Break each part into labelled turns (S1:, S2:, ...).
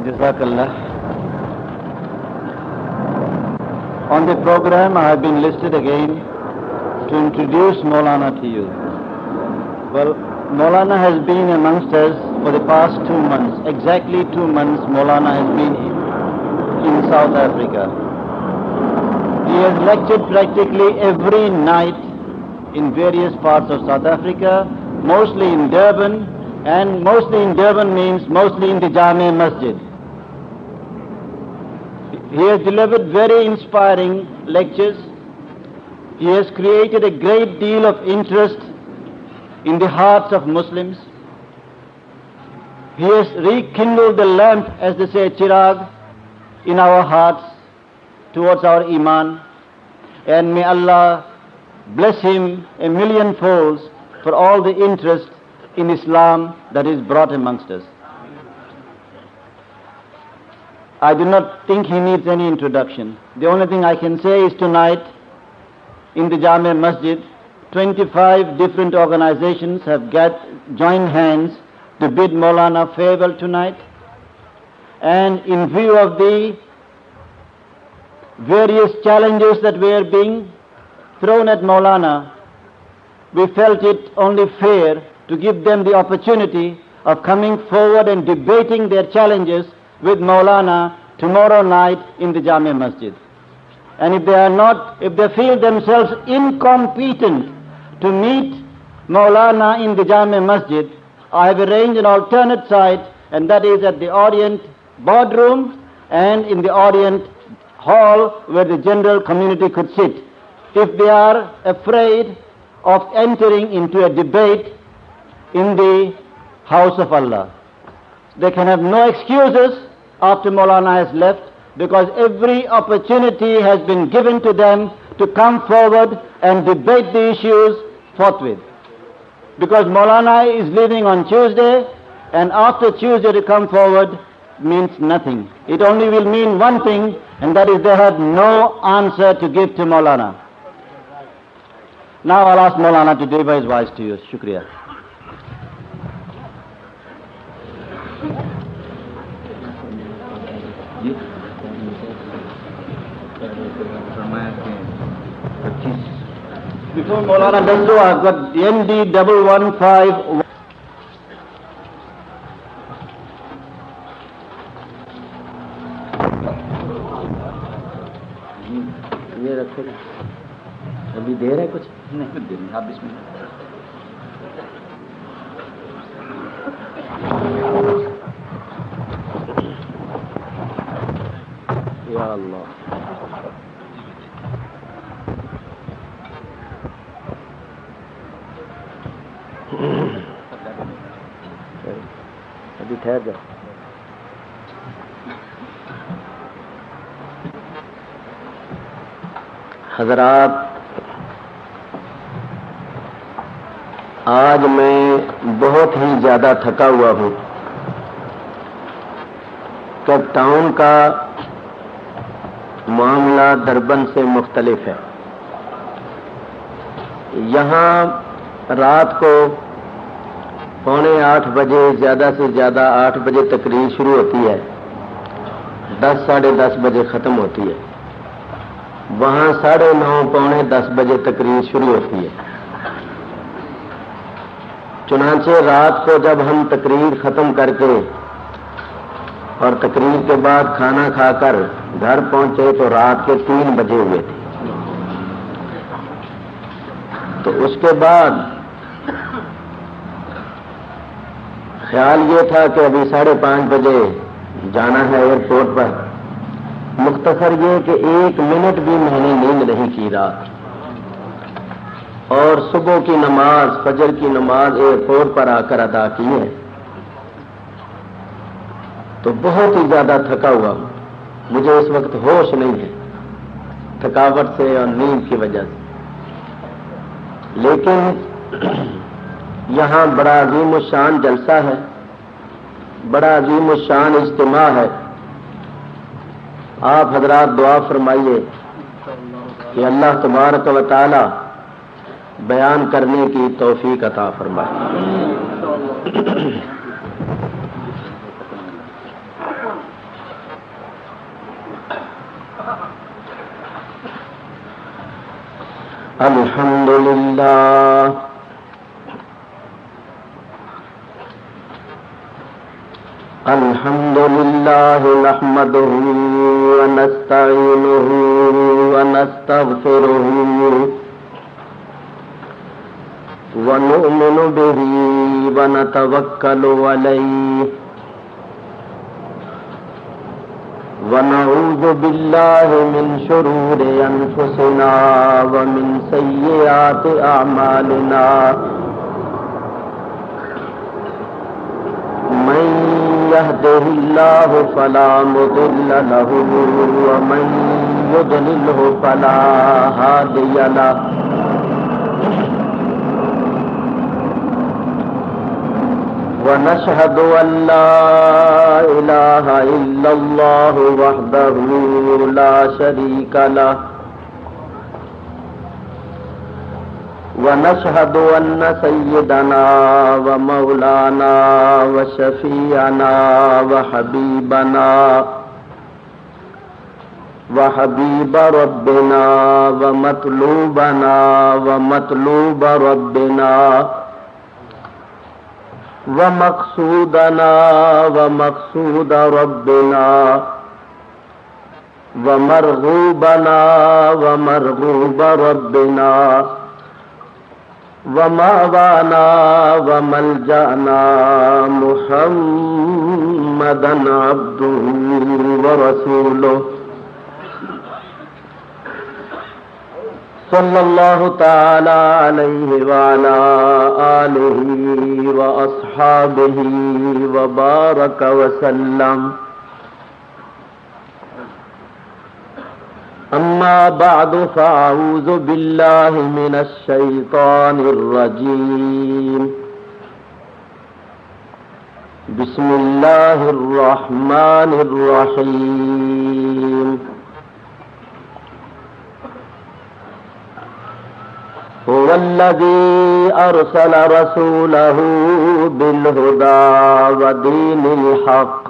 S1: Jazakallah. On the program, I have been listed again to introduce Maulana to you. Well, Maulana has been amongst us for the past 2 months. Exactly 2 months Maulana has been in South Africa. He has lectured practically every night in various parts of South Africa, mostly in Durban, and mostly in Durban means mostly in the Jamia Masjid. He has delivered very inspiring lectures. He has created a great deal of interest in the hearts of Muslims. He has rekindled the lamp, as they say, chirag, in our hearts towards our iman. And may Allah bless him a million folds for all the interest in Islam that is brought amongst us. I do not think he needs any introduction. The only thing I can say is tonight in the Jamia Masjid, 25 different organizations have joined hands to bid Maulana farewell tonight. And in view of the various challenges that were being thrown at Maulana, we felt it only fair to give them the opportunity of coming forward and debating their challenges with Maulana tomorrow night in the Jamia Masjid. And if they feel themselves incompetent to meet Maulana in the Jamia Masjid, I have arranged an alternate site, and that is at the Orient boardroom and in the Orient hall where the general community could sit. If they are afraid of entering into a debate in the house of Allah, they can have no excuses after Maulana has left, because every opportunity has been given to them to come forward and debate the issues forthwith. Because Maulana is leaving on Tuesday, and after Tuesday to come forward means nothing. It only will mean one thing, and that is they have no answer to give to Maulana. Now I'll ask Maulana to deliver his voice to you. Shukriya. Before Maulana does so, I've got ND 115. یہ رکھو ابھی دیر ہے کچھ نہیں کچھ دیر نہیں آپ بسم اللہ یا اللہ ابھی ٹھہر جاؤ. حضرات، آج میں بہت ہی زیادہ تھکا ہوا ہوں. کیپ ٹاؤن کا معاملہ دربن سے مختلف ہے. یہاں رات کو 7:45 بجے زیادہ سے زیادہ 8 بجے تقریر شروع ہوتی ہے، 10 ساڑھے 10 بجے ختم ہوتی ہے. وہاں 9:30 پونے 10 بجے تقریر شروع ہوتی ہے. چنانچہ رات کو جب ہم تقریر ختم کر کے اور تقریر کے بعد کھانا کھا کر گھر پہنچے تو رات کے 3 بجے ہوئے تھے. تو اس کے بعد خیال یہ تھا کہ ابھی 5:30 بجے جانا ہے ایئرپورٹ پر. مختصر یہ کہ 1 منٹ بھی میں نے نیند نہیں کی رات، اور صبح کی نماز، فجر کی نماز ایئرپورٹ پر آ کر ادا کی ہے. تو بہت ہی زیادہ تھکا ہوا ہوں. مجھے اس وقت ہوش نہیں ہے تھکاوٹ سے اور نیند کی وجہ سے. لیکن یہاں بڑا عظیم الشان جلسہ ہے، بڑا عظیم الشان اجتماع ہے. آپ حضرات دعا فرمائیے کہ اللہ تبارک و تعالی بیان کرنے کی توفیق عطا فرمائے.
S2: الحمد لله نحمده ونستعينه ونستغفره ونؤمن به ونتوكل عليه ونعوذ بالله من شرور أنفسنا ومن سيئات أعمالنا من يهده الله فلا مضل له ومن يضلله فلا هادي له ونشهد أن لا إله إلا الله وحده لا شريك له ونشهد أن سيدنا ومولانا وشفيعنا وحبيب ربنا ومطلوب ربنا ومقصودنا ومقصود ربنا ومرغوبنا ومرغوب ربنا ومأوانا وملجأنا محمدا عبده ورسوله صلى الله تعالى عليه وعلى آله وأصحابه وبارك وسلم أما بعد فأعوذ بالله من الشيطان الرجيم بسم الله الرحمن الرحيم هو الذي أرسل رسوله بالهدى ودين الحق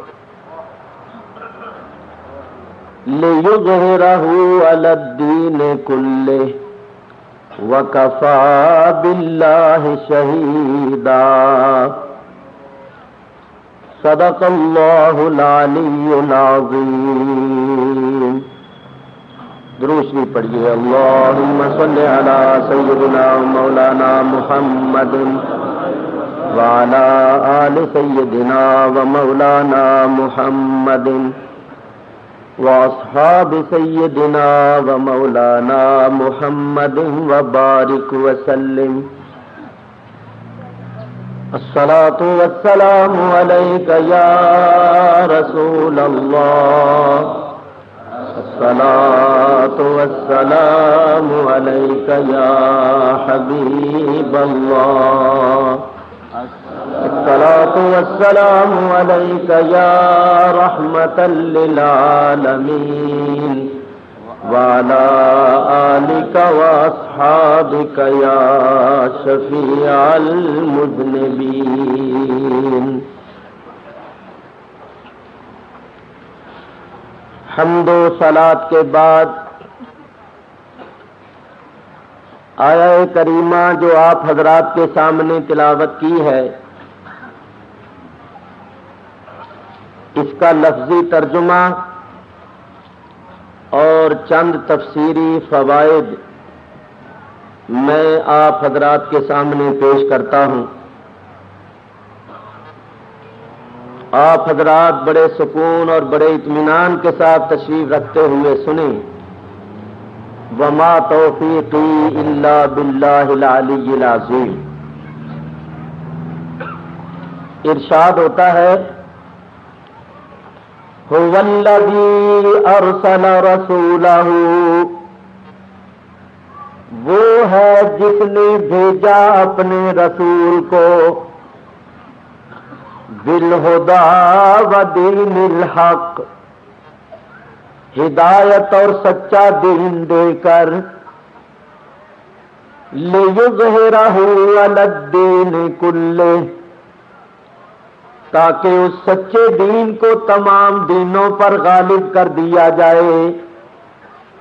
S2: ليظهره على الدين كله وكفى بالله شهيدا صدق الله العلي العظيم. درود شریف پڑھیے. اللہم صلی علی سیدنا مولانا محمد وعلی آل سیدنا ومولانا محمد واصحاب سیدنا ومولانا محمد وبارک وسلم. الصلاة والسلام علیک یا رسول اللہ. الصلاة والسلام عليك يا حبيب الله. الصلاة والسلام عليك يا رحمة للعالمين وعلى آلك وأصحابك يا شفيع المذنبين. حمد و صلات کے بعد آیہ کریمہ جو آپ حضرات کے سامنے تلاوت کی ہے، اس کا لفظی ترجمہ اور چند تفسیری فوائد میں آپ حضرات کے سامنے پیش کرتا ہوں. آپ حضرات بڑے سکون اور بڑے اطمینان کے ساتھ تشریف رکھتے ہوئے سنیں. وما توفیقی الا باللہ العلی العظیم. ارشاد ہوتا ہے هو الذی ارسل رسولہ، وہ ہے جس نے بھیجا اپنے رسول کو بالہدی ودین الحق، ہدایت اور سچا دین دے کر، لیظہرہ علی الدین کلہ، تاکہ اس سچے دین کو تمام دینوں پر غالب کر دیا جائے.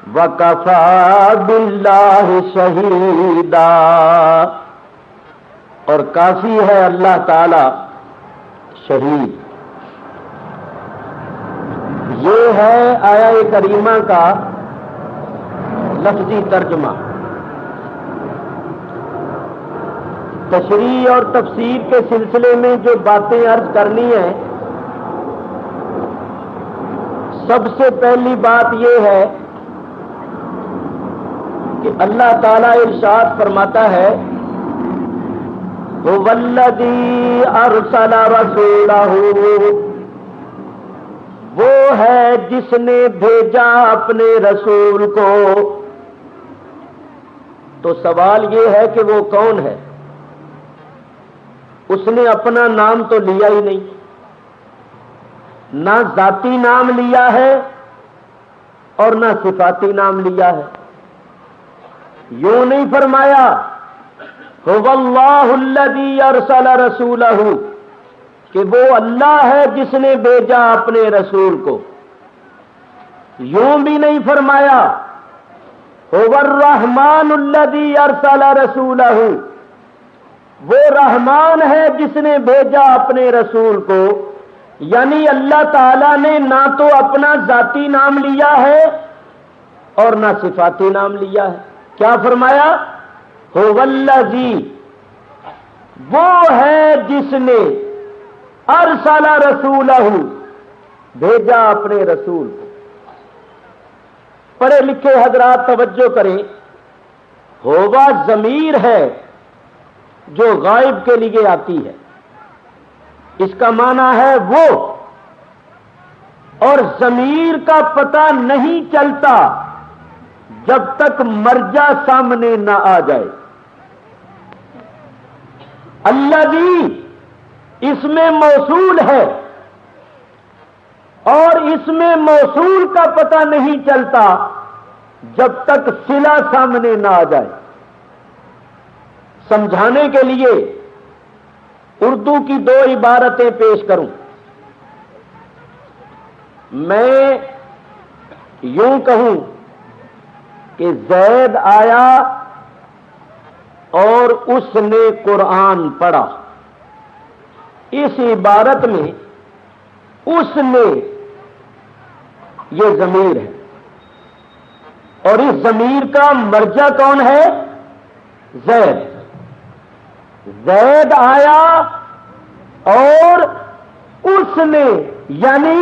S2: وَكَفَى بِاللَّهِ شَهِيدًا، اور کافی ہے اللہ تعالی شہید۔ یہ ہے آیہ کریمہ کا لفظی ترجمہ۔ تشریح اور تفسیر کے سلسلے میں جو باتیں عرض کرنی ہیں، سب سے پہلی بات یہ ہے کہ اللہ تعالیٰ ارشاد فرماتا ہے هو الذی ارسل رسولہ، وہ ہے جس نے بھیجا اپنے رسول کو۔ تو سوال یہ ہے کہ وہ کون ہے؟ اس نے اپنا نام تو لیا ہی نہیں، نہ ذاتی نام لیا ہے اور نہ صفاتی نام لیا ہے۔ یوں نہیں فرمایا هو اللہ الذی ارسل رسولہ کہ وہ اللہ ہے جس نے بھیجا اپنے رسول کو۔ یوں بھی نہیں فرمایا هو الرحمن الذی ارسل رسولہ، وہ رحمان ہے جس نے بھیجا اپنے رسول کو۔ یعنی اللہ تعالی نے نہ تو اپنا ذاتی نام لیا ہے اور نہ صفاتی نام لیا ہے۔ کیا فرمایا؟ هو الذی، وہ ہے جس نے ارسل رسولہ، بھیجا اپنے رسول کو۔ پڑھے لکھے حضرات توجہ کریں، ہووا ضمیر ہے جو غائب کے لیے آتی ہے، اس کا معنی ہے وہ، اور ضمیر کا پتہ نہیں چلتا جب تک مرجع سامنے نہ آ جائے۔ الذی اس میں موصول ہے، اور اس میں موصول کا پتہ نہیں چلتا جب تک صلہ سامنے نہ آ جائے۔ سمجھانے کے لیے اردو کی دو عبارتیں پیش کروں۔ میں یوں کہوں کہ زید آیا اور اس نے قرآن پڑھا، اس عبارت میں اس نے یہ ضمیر ہے، اور اس ضمیر کا مرجع کون ہے؟ زید۔ زید آیا اور اس نے یعنی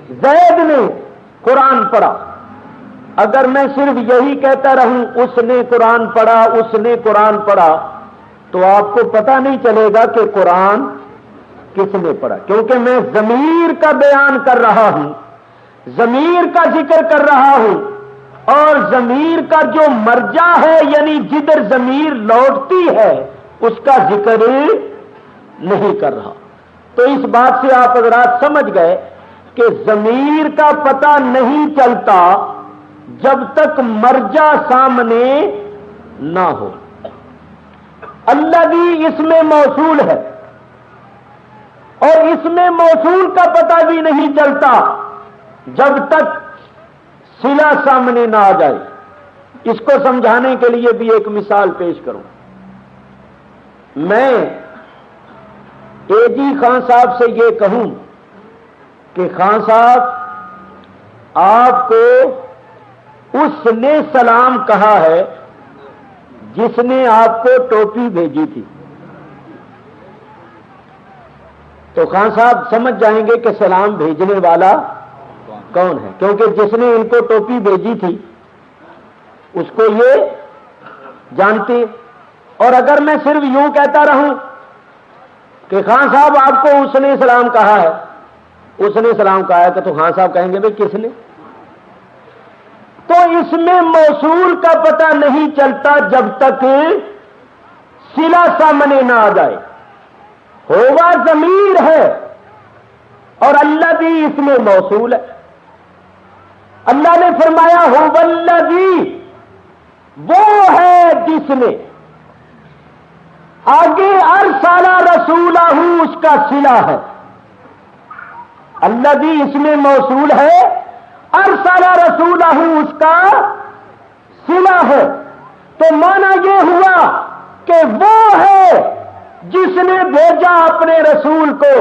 S2: زید نے قرآن پڑھا۔ اگر میں صرف یہی کہتا رہوں اس نے قرآن پڑھا، اس نے قرآن پڑھا، تو آپ کو پتہ نہیں چلے گا کہ قرآن کس نے پڑھا، کیونکہ میں ضمیر کا بیان کر رہا ہوں، ضمیر کا ذکر کر رہا ہوں، اور ضمیر کا جو مرجع ہے یعنی جدھر ضمیر لوٹتی ہے اس کا ذکر نہیں کر رہا۔ تو اس بات سے آپ حضرات سمجھ گئے کہ ضمیر کا پتہ نہیں چلتا جب تک مرجع سامنے نہ ہو۔ الذی اس میں موصول ہے، اور اس میں موصول کا پتہ بھی نہیں چلتا جب تک صلہ سامنے نہ آ جائے۔ اس کو سمجھانے کے لیے بھی ایک مثال پیش کروں۔ میں اے جی خان صاحب سے یہ کہوں کہ خان صاحب آپ کو اس نے سلام کہا ہے جس نے آپ کو ٹوپی بھیجی تھی، تو خان صاحب سمجھ جائیں گے کہ سلام بھیجنے والا کون ہے، کیونکہ جس نے ان کو ٹوپی بھیجی تھی اس کو یہ جانتے۔ اور اگر میں صرف یوں کہتا رہوں کہ خان صاحب آپ کو اس نے سلام کہا ہے، اس نے سلام کہا ہے، تو خان صاحب کہیں گے بھئی کس نے؟ تو اس میں موصول کا پتہ نہیں چلتا جب تک صلہ سامنے نہ آ جائے۔ ہوا ضمیر ہے اور اللہ بھی اس میں موصول ہے۔ اللہ نے فرمایا هو الذی، وہ ہے جس نے، آگے ارسل رسولہ اس کا صلہ ہے، الذی اس میں موصول ہے ارسل رسولہ اس کا صلہ ہے، تو معنی یہ ہوا کہ وہ ہے جس نے بھیجا اپنے رسول کو۔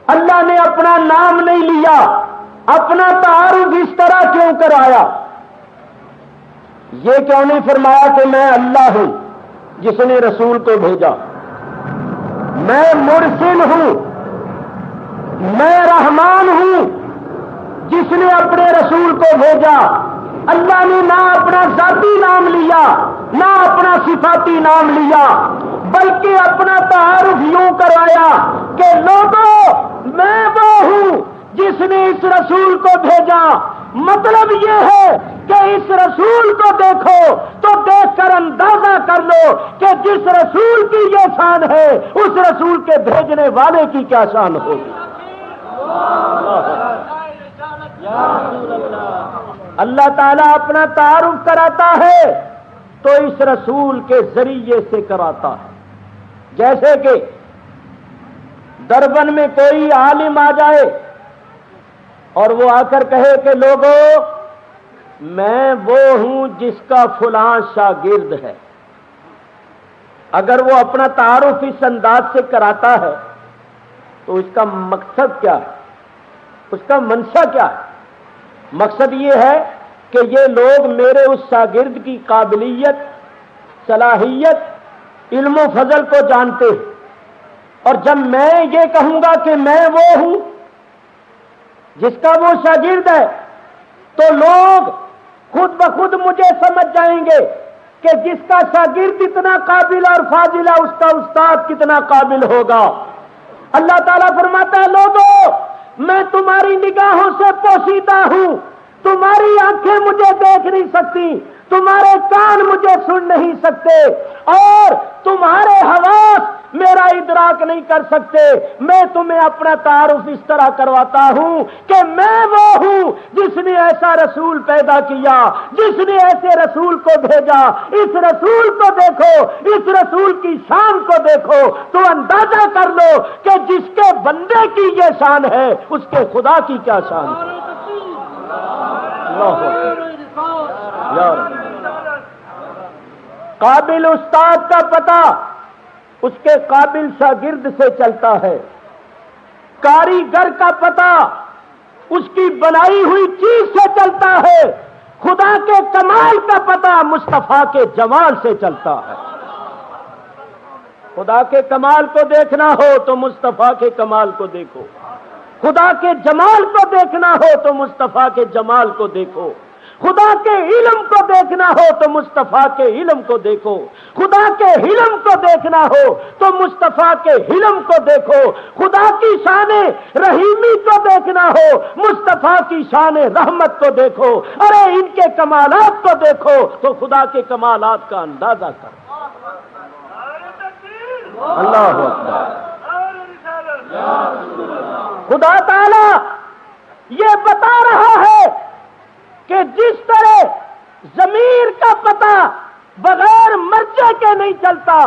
S2: اللہ نے اپنا نام نہیں لیا، اپنا تعارف اس طرح کیوں کرایا؟ یہ کیوں نہیں فرمایا کہ میں اللہ ہوں جس نے رسول کو بھیجا، میں مرسل ہوں، میں رحمان ہوں جس نے اپنے رسول کو بھیجا؟ اللہ نے نہ اپنا ذاتی نام لیا نہ اپنا صفاتی نام لیا، بلکہ اپنا تعارف یوں کروایا کہ لوگوں میں وہ ہوں جس نے اس رسول کو بھیجا۔ مطلب یہ ہے کہ اس رسول کو دیکھو تو دیکھ کر اندازہ کر لو کہ جس رسول کی یہ شان ہے اس رسول کے بھیجنے والے کی کیا شان ہوگی۔ اللہ تعالیٰ اپنا تعارف کراتا ہے تو اس رسول کے ذریعے سے کراتا ہے۔ جیسے کہ دربن میں کوئی عالم آ جائے اور وہ آ کر کہے کہ لوگوں میں وہ ہوں جس کا فلاں شاگرد ہے، اگر وہ اپنا تعارف اس انداز سے کراتا ہے تو اس کا مقصد کیا ہے، اس کا منشا کیا ہے؟ مقصد یہ ہے کہ یہ لوگ میرے اس شاگرد کی قابلیت، صلاحیت، علم و فضل کو جانتے ہیں، اور جب میں یہ کہوں گا کہ میں وہ ہوں جس کا وہ شاگرد ہے تو لوگ خود بخود مجھے سمجھ جائیں گے کہ جس کا شاگرد اتنا قابل اور فاضل ہے اس کا استاد کتنا قابل ہوگا۔ اللہ تعالیٰ فرماتا ہے لوگوں میں تمہاری نگاہوں سے پوشیدہ ہوں، تمہاری آنکھیں مجھے دیکھ نہیں سکتی، تمہارے کان مجھے سن نہیں سکتے، اور تمہارے حواس میرا ادراک نہیں کر سکتے۔ میں تمہیں اپنا تعارف اس طرح کرواتا ہوں کہ میں وہ ہوں جس نے ایسا رسول پیدا کیا، جس نے ایسے رسول کو بھیجا۔ اس رسول کو دیکھو، اس رسول کی شان کو دیکھو تو اندازہ کر لو کہ جس کے بندے کی یہ شان ہے اس کے خدا کی کیا شان ہے۔ قابل استاد کا پتہ اس کے قابل شاگرد سے چلتا ہے، کاریگر کا پتہ اس کی بنائی ہوئی چیز سے چلتا ہے، خدا کے کمال کا پتہ مصطفیٰ کے جمال سے چلتا ہے۔ خدا کے کمال کو دیکھنا ہو تو مصطفیٰ کے کمال کو دیکھو، خدا کے جمال کو دیکھنا ہو تو مصطفیٰ کے جمال کو دیکھو، خدا کے علم کو دیکھنا ہو تو مصطفیٰ کے علم کو دیکھو، خدا کے علم کو دیکھنا ہو تو مصطفیٰ کے علم کو دیکھو، خدا کی شان رحیمی کو دیکھنا ہو مصطفیٰ کی شان رحمت کو دیکھو۔ ارے ان کے کمالات کو دیکھو تو خدا کے کمالات کا اندازہ کرو۔ اللہ اکبر۔ خدا تعالی یہ بتا رہا ہے کہ جس طرح ضمیر کا پتہ بغیر مرجع کے نہیں چلتا،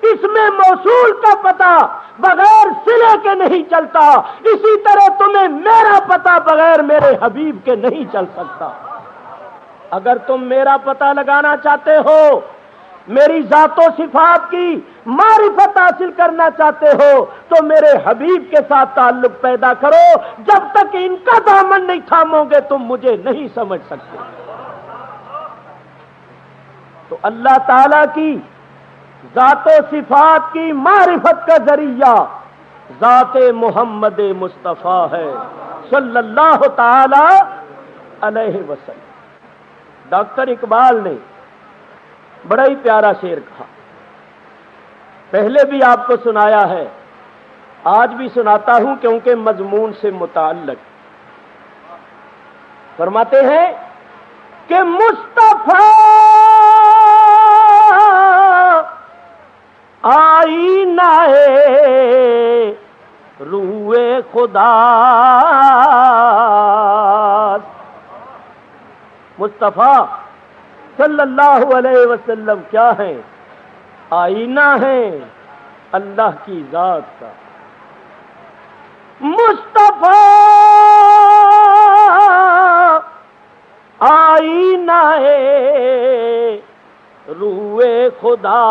S2: اس میں موصول کا پتہ بغیر صلے کے نہیں چلتا، اسی طرح تمہیں میرا پتہ بغیر میرے حبیب کے نہیں چل سکتا۔ اگر تم میرا پتہ لگانا چاہتے ہو، میری ذات و صفات کی معرفت حاصل کرنا چاہتے ہو تو میرے حبیب کے ساتھ تعلق پیدا کرو۔ جب تک ان کا دامن نہیں تھامو گے تم مجھے نہیں سمجھ سکتے۔ تو اللہ تعالی کی ذات و صفات کی معرفت کا ذریعہ ذات محمد مصطفیٰ ہے صلی اللہ تعالی علیہ وسلم۔ ڈاکٹر اقبال نے بڑا ہی پیارا شعر کہا، پہلے بھی آپ کو سنایا ہے، آج بھی سناتا ہوں کیونکہ مضمون سے متعلق۔ فرماتے ہیں کہ مصطفیٰ آئینہ روئے خدا، مصطفیٰ صلی اللہ علیہ وسلم کیا ہیں؟ آئینہ ہیں اللہ کی ذات کا۔ مصطفیٰ
S3: خدا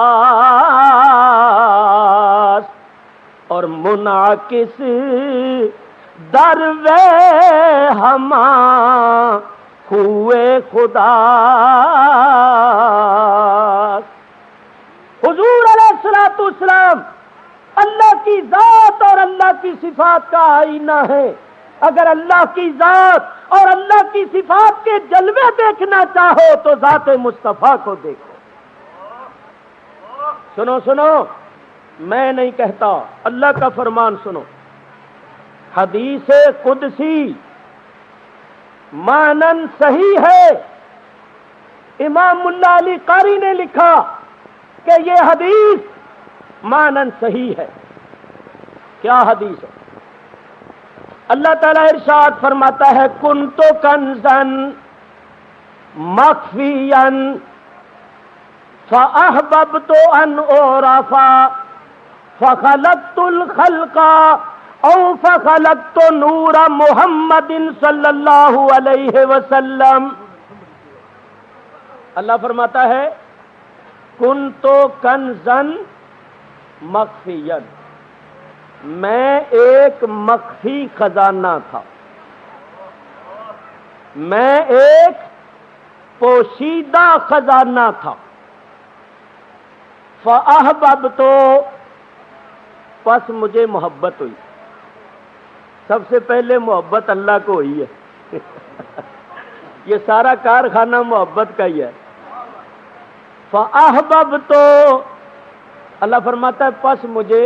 S3: اور منعکس در وے ہماں ہوئے خدا. حضور علیہ الصلوۃ والسلام اللہ کی ذات اور اللہ کی صفات کا آئینہ ہے. اگر اللہ کی ذات اور اللہ کی صفات کے جلوے دیکھنا چاہو تو ذات مصطفیٰ کو دیکھو. سنو سنو، میں نہیں کہتا، اللہ کا فرمان سنو. حدیث قدسی مانن صحیح ہے. امام ملا علی قاری نے لکھا کہ یہ حدیث مانن صحیح ہے. کیا حدیث ہے؟ اللہ تعالیٰ ارشاد فرماتا ہے کنت کنزن مخفیا فاحببت ان اعرف فخلقت الخلق او فخلقت نور محمد صلی اللہ علیہ وسلم. اللہ فرماتا ہے کنت کنزن مخفیا، میں ایک مخفی خزانہ تھا، میں ایک پوشیدہ خزانہ تھا. فاحببت، پس مجھے محبت ہوئی. سب سے پہلے محبت اللہ کو ہوئی ہے. یہ سارا کارخانہ محبت کا ہی ہے. فاحببت، اللہ فرماتا ہے پس مجھے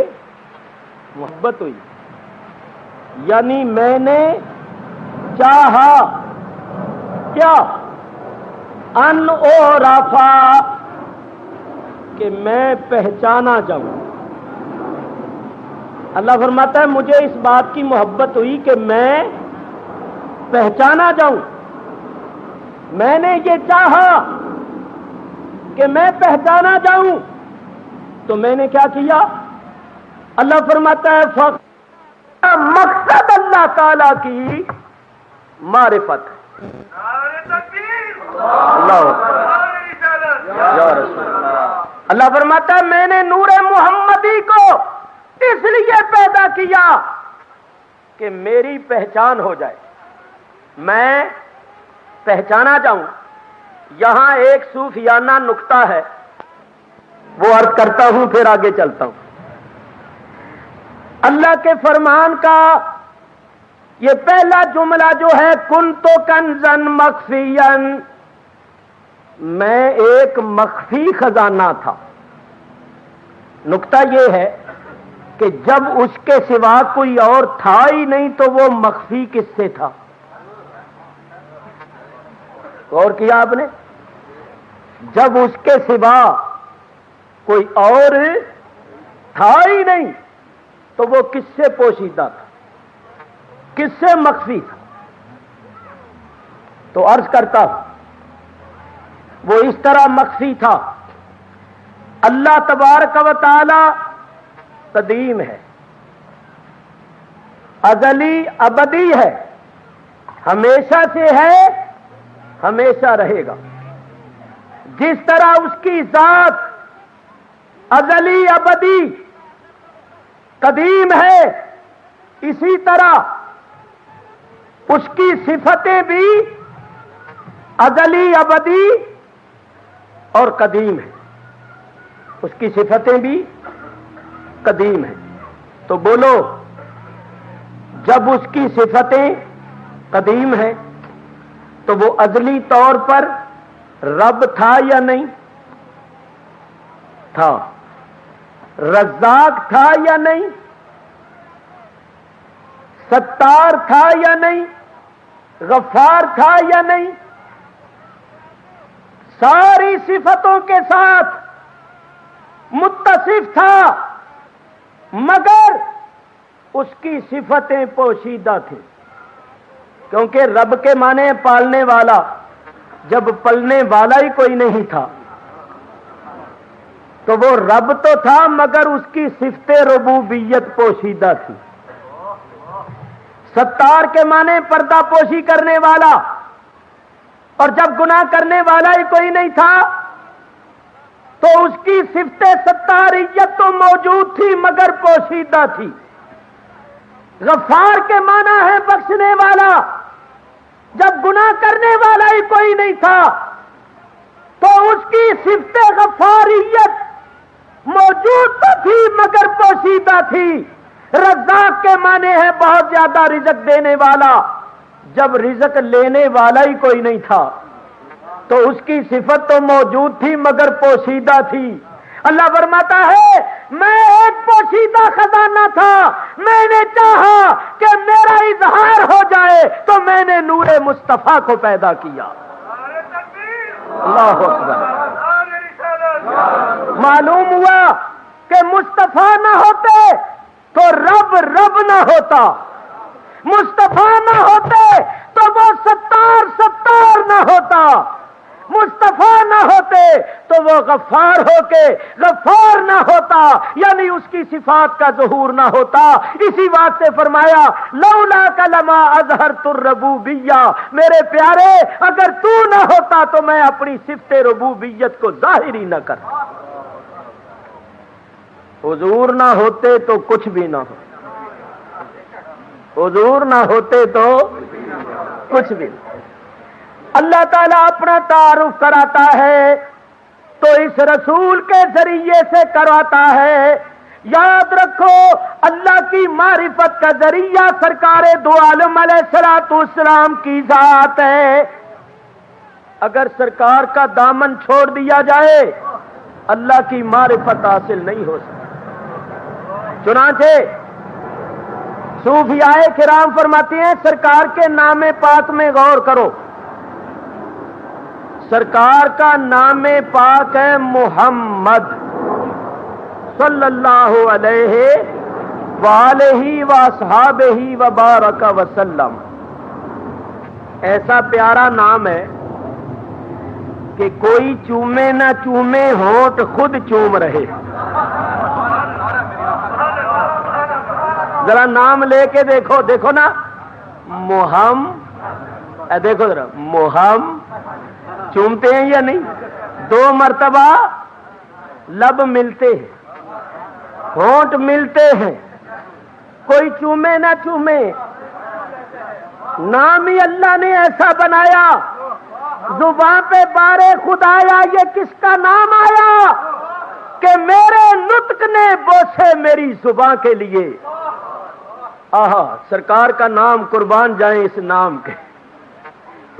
S3: محبت ہوئی، یعنی میں نے چاہا کیا؟ ان اعرفا، کہ میں پہچانا جاؤں. اللہ فرماتا ہے مجھے اس بات کی محبت ہوئی کہ میں پہچانا جاؤں. میں نے یہ چاہا کہ میں پہچانا جاؤں تو میں نے کیا کیا؟ اللہ فرماتا ہے مقصد اللہ تعالی کی معرفت. اللہ فرماتا ہے میں نے نور محمدی کو اس لیے پیدا کیا کہ میری پہچان ہو جائے، میں پہچانا جاؤں. یہاں ایک صوفیانہ نکتہ ہے، وہ عرض کرتا ہوں پھر آگے چلتا ہوں. اللہ کے فرمان کا یہ پہلا جملہ جو ہے کنت کنزن مخفیا، میں ایک مخفی خزانہ تھا. نکتہ یہ ہے کہ جب اس کے سوا کوئی اور تھا ہی نہیں تو وہ مخفی کس سے تھا؟ غور کیا آپ نے؟ جب اس کے سوا کوئی اور تھا ہی نہیں تو وہ کس سے پوشیدہ تھا، کس سے مخفی تھا؟ تو عرض کرتا وہ اس طرح مخفی تھا. اللہ تبارک و تعالی قدیم ہے، ازلی ابدی ہے، ہمیشہ سے ہے، ہمیشہ رہے گا. جس طرح اس کی ذات ازلی ابدی قدیم ہے، اسی طرح اس کی صفتیں بھی ازلی ابدی اور قدیم ہیں. اس کی صفتیں بھی قدیم ہیں. تو بولو جب اس کی صفتیں قدیم ہیں تو وہ ازلی طور پر رب تھا یا نہیں تھا؟ رزاق تھا یا نہیں؟ ستار تھا یا نہیں؟ غفار تھا یا نہیں؟ ساری صفتوں کے ساتھ متصف تھا، مگر اس کی صفتیں پوشیدہ تھیں. کیونکہ رب کے معنی پالنے والا، جب پلنے والا ہی کوئی نہیں تھا تو وہ رب تو تھا مگر اس کی صفت ربوبیت پوشیدہ تھی. ستار کے معنی پردہ پوشی کرنے والا، اور جب گناہ کرنے والا ہی کوئی نہیں تھا تو اس کی صفت ستاریت تو موجود تھی مگر پوشیدہ تھی. غفار کے معنی ہے بخشنے والا. جب گناہ کرنے والا ہی کوئی نہیں تھا تو اس کی صفت غفاریت موجود تو تھی مگر پوشیدہ تھی. رزاق کے معنی ہے بہت زیادہ رزق دینے والا. جب رزق لینے والا ہی کوئی نہیں تھا تو اس کی صفت تو موجود تھی مگر پوشیدہ تھی. اللہ فرماتا ہے میں ایک پوشیدہ خزانہ تھا, میں نے چاہا کہ میرا اظہار ہو جائے تو میں نے نور مصطفیٰ کو پیدا کیا. اللہ اکبر. معلوم ہوا کہ مصطفیٰ نہ ہوتے تو رب نہ ہوتا, مصطفیٰ نہ ہوتے تو وہ ستار نہ ہوتا, مصطفیٰ نہ ہوتے تو وہ غفار ہو کے غفار نہ ہوتا, یعنی اس کی صفات کا ظہور نہ ہوتا. اسی بات سے فرمایا لولا کلمہ اظہرت الربوبیہ, میرے پیارے اگر تو نہ ہوتا تو میں اپنی صفت ربوبیت کو ظاہر ہی نہ کرتا. حضور نہ ہوتے تو کچھ بھی نہ ہو, حضور نہ ہوتے تو کچھ بھی نہ. اللہ تعالیٰ اپنا تعارف کراتا ہے تو اس رسول کے ذریعے سے کرواتا ہے. یاد رکھو اللہ کی معرفت کا ذریعہ سرکار دو عالم علیہ الصلوۃ والسلام کی ذات ہے. اگر سرکار کا دامن چھوڑ دیا جائے اللہ کی معرفت حاصل نہیں ہو سکتی. چنانچہ صوفیائے کرام فرماتے ہیں سرکار کے نام پاک میں غور کرو. سرکار کا نام پاک ہے محمد صلی اللہ علیہ وآلہ وصحابہ وبارک وسلم. ایسا پیارا نام ہے کہ کوئی چومے نہ چومے ہونٹ خود چوم رہے. ذرا نام لے کے دیکھو, دیکھو نا دیکھو ذرا محم چومتے ہیں یا نہیں؟ 2 مرتبہ لب ملتے ہیں, ہونٹ ملتے ہیں, کوئی چومے نہ چومے. نام ہی اللہ نے ایسا بنایا. زبان پہ بارے خدایا یہ کس کا نام آیا کہ میرے نطق نے بوسے میری زبان کے لیے. آہا, سرکار کا نام قربان جائیں اس نام کے,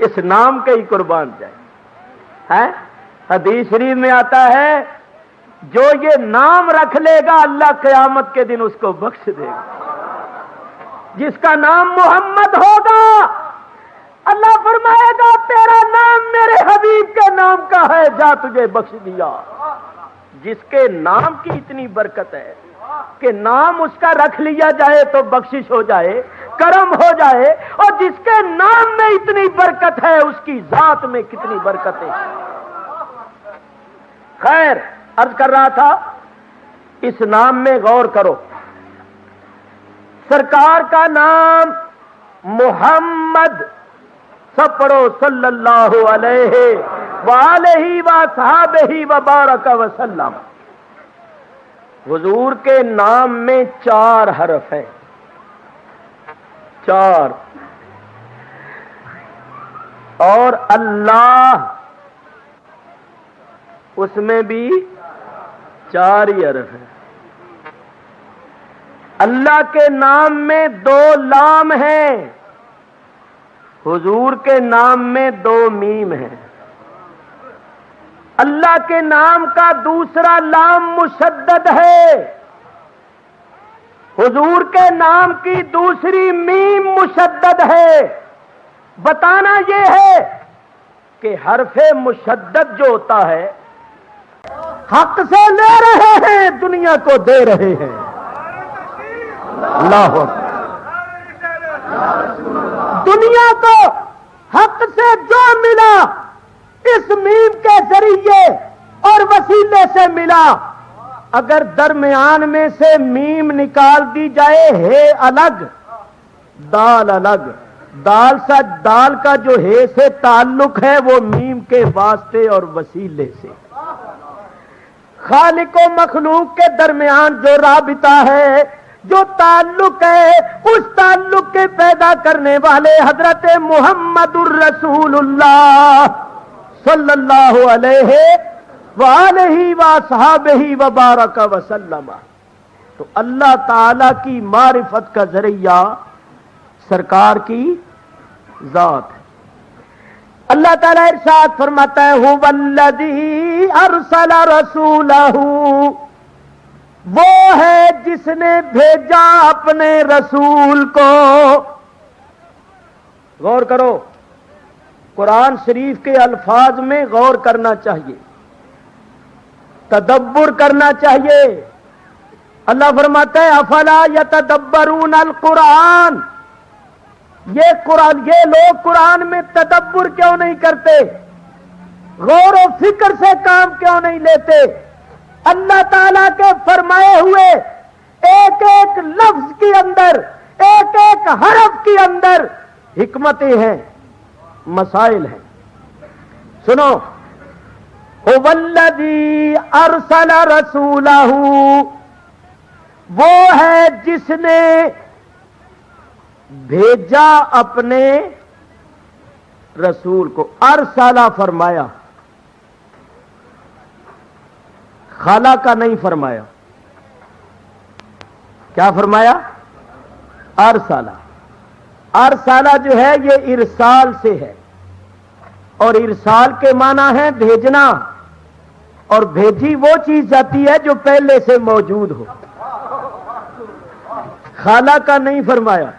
S3: اس نام کے ہی قربان جائیں. حدیث شریف میں آتا ہے جو یہ نام رکھ لے گا اللہ قیامت کے دن اس کو بخش دے گا. جس کا نام محمد ہوگا اللہ فرمائے گا تیرا نام میرے حبیب کے نام کا ہے, جا تجھے بخش دیا. جس کے نام کی اتنی برکت ہے کہ نام اس کا رکھ لیا جائے تو بخشش ہو جائے, کرم ہو جائے, اور جس کے نام میں اتنی برکت ہے اس کی ذات میں کتنی برکت ہے. خیر, عرض کر رہا تھا اس نام میں غور کرو. سرکار کا نام محمد, سب پڑھو صلی اللہ علیہ وآلہ وصحابہ وبارک وسلم. حضور کے نام میں 4 حرف ہیں, 4, اور اللہ اس میں بھی 4 ہی حرف ہیں. اللہ کے نام میں 2 لام ہیں, حضور کے نام میں 2 میم ہیں. اللہ کے نام کا دوسرا لام مشدد ہے, حضور کے نام کی دوسری میم مشدد ہے. بتانا یہ ہے کہ حرف مشدد جو ہوتا ہے حق سے لے رہے ہیں, دنیا کو دے رہے ہیں. اللہ دنیا کو حق سے جو ملا اس میم کے ذریعے اور وسیلے سے ملا. اگر درمیان میں سے میم نکال دی جائے ہے الگ, دال الگ, دال کا جو ہے سے تعلق ہے وہ میم کے واسطے اور وسیلے سے. خالق و مخلوق کے درمیان جو رابطہ ہے، جو تعلق ہے، اس تعلق کے پیدا کرنے والے حضرت محمد الرسول اللہ صلی اللہ علیہ وآلہ وصحبہ وبارک وسلم. تو اللہ تعالی کی معرفت کا ذریعہ سرکار کی ذات ہے. اللہ تعالیٰ ارشاد فرماتا ہے هو الذی ارسل رسولہ، وہ ہے جس نے بھیجا اپنے رسول کو. غور کرو، قرآن شریف کے الفاظ میں غور کرنا چاہیے، تدبر کرنا چاہیے. اللہ فرماتا ہے افلا یتدبرون القرآن، یہ لوگ قرآن میں تدبر کیوں نہیں کرتے، غور و فکر سے کام کیوں نہیں لیتے. اللہ تعالیٰ کے فرمائے ہوئے ایک ایک لفظ کے اندر، ایک ایک حرف کے اندر حکمتیں ہیں، مسائل ہیں. سنو، هو الذی ارسل رسولہ، وہ ہے جس نے بھیجا اپنے رسول کو. ارسلہ فرمایا، خلا کا نہیں فرمایا. کیا فرمایا؟ ارسلہ. ارسلہ جو ہے یہ ارسال سے ہے، اور ارسال کے معنی ہے بھیجنا، اور بھیجی وہ چیز جاتی ہے جو پہلے سے موجود ہو. خالہ کا نہیں فرمایا.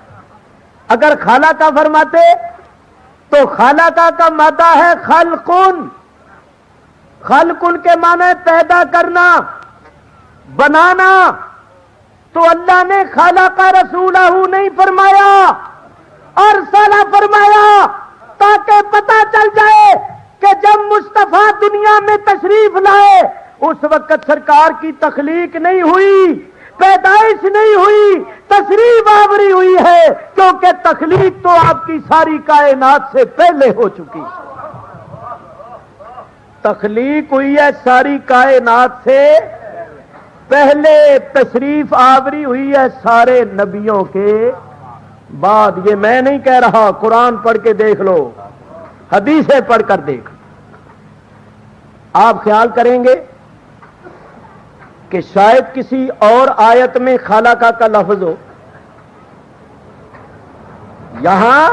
S3: اگر خالہ کا فرماتے تو خالہ کا مادہ ہے خلقن. خلقن کے معنی پیدا کرنا، بنانا. تو اللہ نے خالہ کا رسولہ نہیں فرمایا، ارسلہ فرمایا، تاکہ پتہ چل جائے کہ جب مصطفیٰ دنیا میں تشریف لائے اس وقت سرکار کی تخلیق نہیں ہوئی، پیدائش نہیں ہوئی، تشریف آوری ہوئی ہے، کیونکہ تخلیق تو آپ کی ساری کائنات سے پہلے ہو چکی. تخلیق ہوئی ہے ساری کائنات سے پہلے، تشریف آوری ہوئی ہے سارے نبیوں کے بعد. یہ میں نہیں کہہ رہا، قرآن پڑھ کے دیکھ لو، حدیثیں پڑھ کر دیکھ. آپ خیال کریں گے کہ شاید کسی اور آیت میں خالقہ کا لفظ ہو، یہاں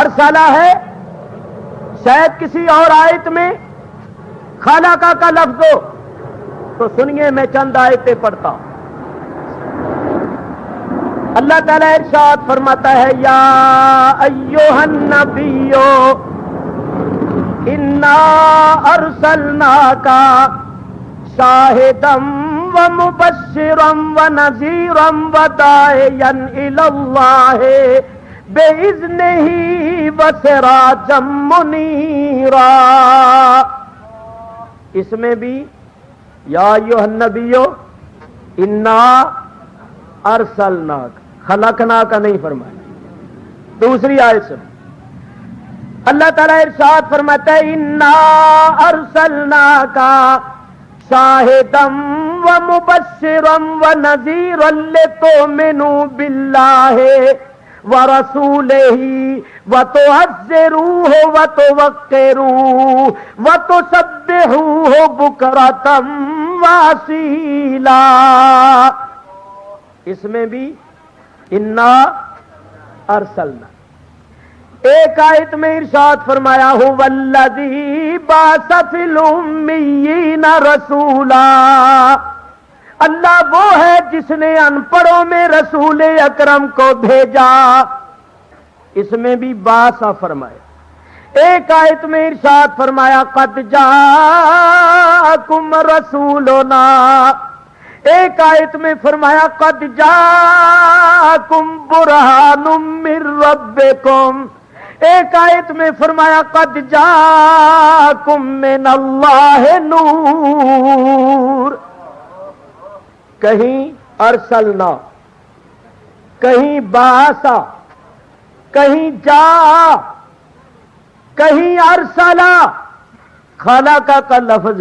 S3: ارسلہ ہے، شاید کسی اور آیت میں خالقہ کا لفظ ہو. تو سنیے میں چند آیتیں پڑھتا ہوں. اللہ تعالیٰ ارشاد فرماتا ہے یا ایھا النبی انا ارسلناک شاہدا ومبشرا ونذیرا وداعیا الی اللہ بإذنہ وسراجا منیرا. اس میں بھی یا ایھا النبی انا ارسلناک، خلقناک نہیں فرمایا. دوسری آیت سے اللہ تعالیٰ ارشاد فرماتا ہے انا ارسلناک شاہدا ومبشرا ونذیرا لتؤمنوا باللہ ورسولہ وتعزروہ وتوقروہ وتسبحوہ بکرۃ واصیلا. اس میں بھی انا ارسلنا. ایک آیت میں ارشاد فرمایا هو الذی بعث فی الامیین رسولا، اللہ وہ ہے جس نے ان پڑھوں میں رسول اکرم کو بھیجا. اس میں بھی باسا فرمایا. ایک آیت میں ارشاد فرمایا قد جاءکم رسولنا، ایک آیت میں فرمایا قد جاءکم برہان من ربکم، ایک آیت میں فرمایا قد جاءکم من اللہ نور. کہیں ارسلنا، کہیں باسا، کہیں جا، کہیں ارسلا. خالقہ کا لفظ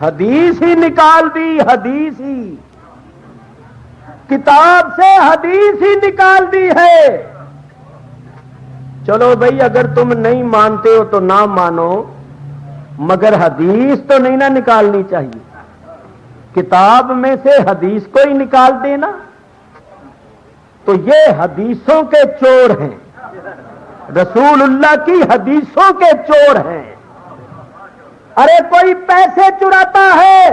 S3: حدیث ہی نکال دی، حدیث ہی، کتاب سے حدیث ہی نکال دی ہے۔ چلو بھائی اگر تم نہیں مانتے ہو تو نہ مانو، مگر حدیث تو نہیں نہ نکالنی چاہیے، کتاب میں سے حدیث کو ہی نکال دینا، تو یہ حدیثوں کے چور ہیں، رسول اللہ کی حدیثوں کے چور ہیں۔ ارے کوئی پیسے چراتا ہے،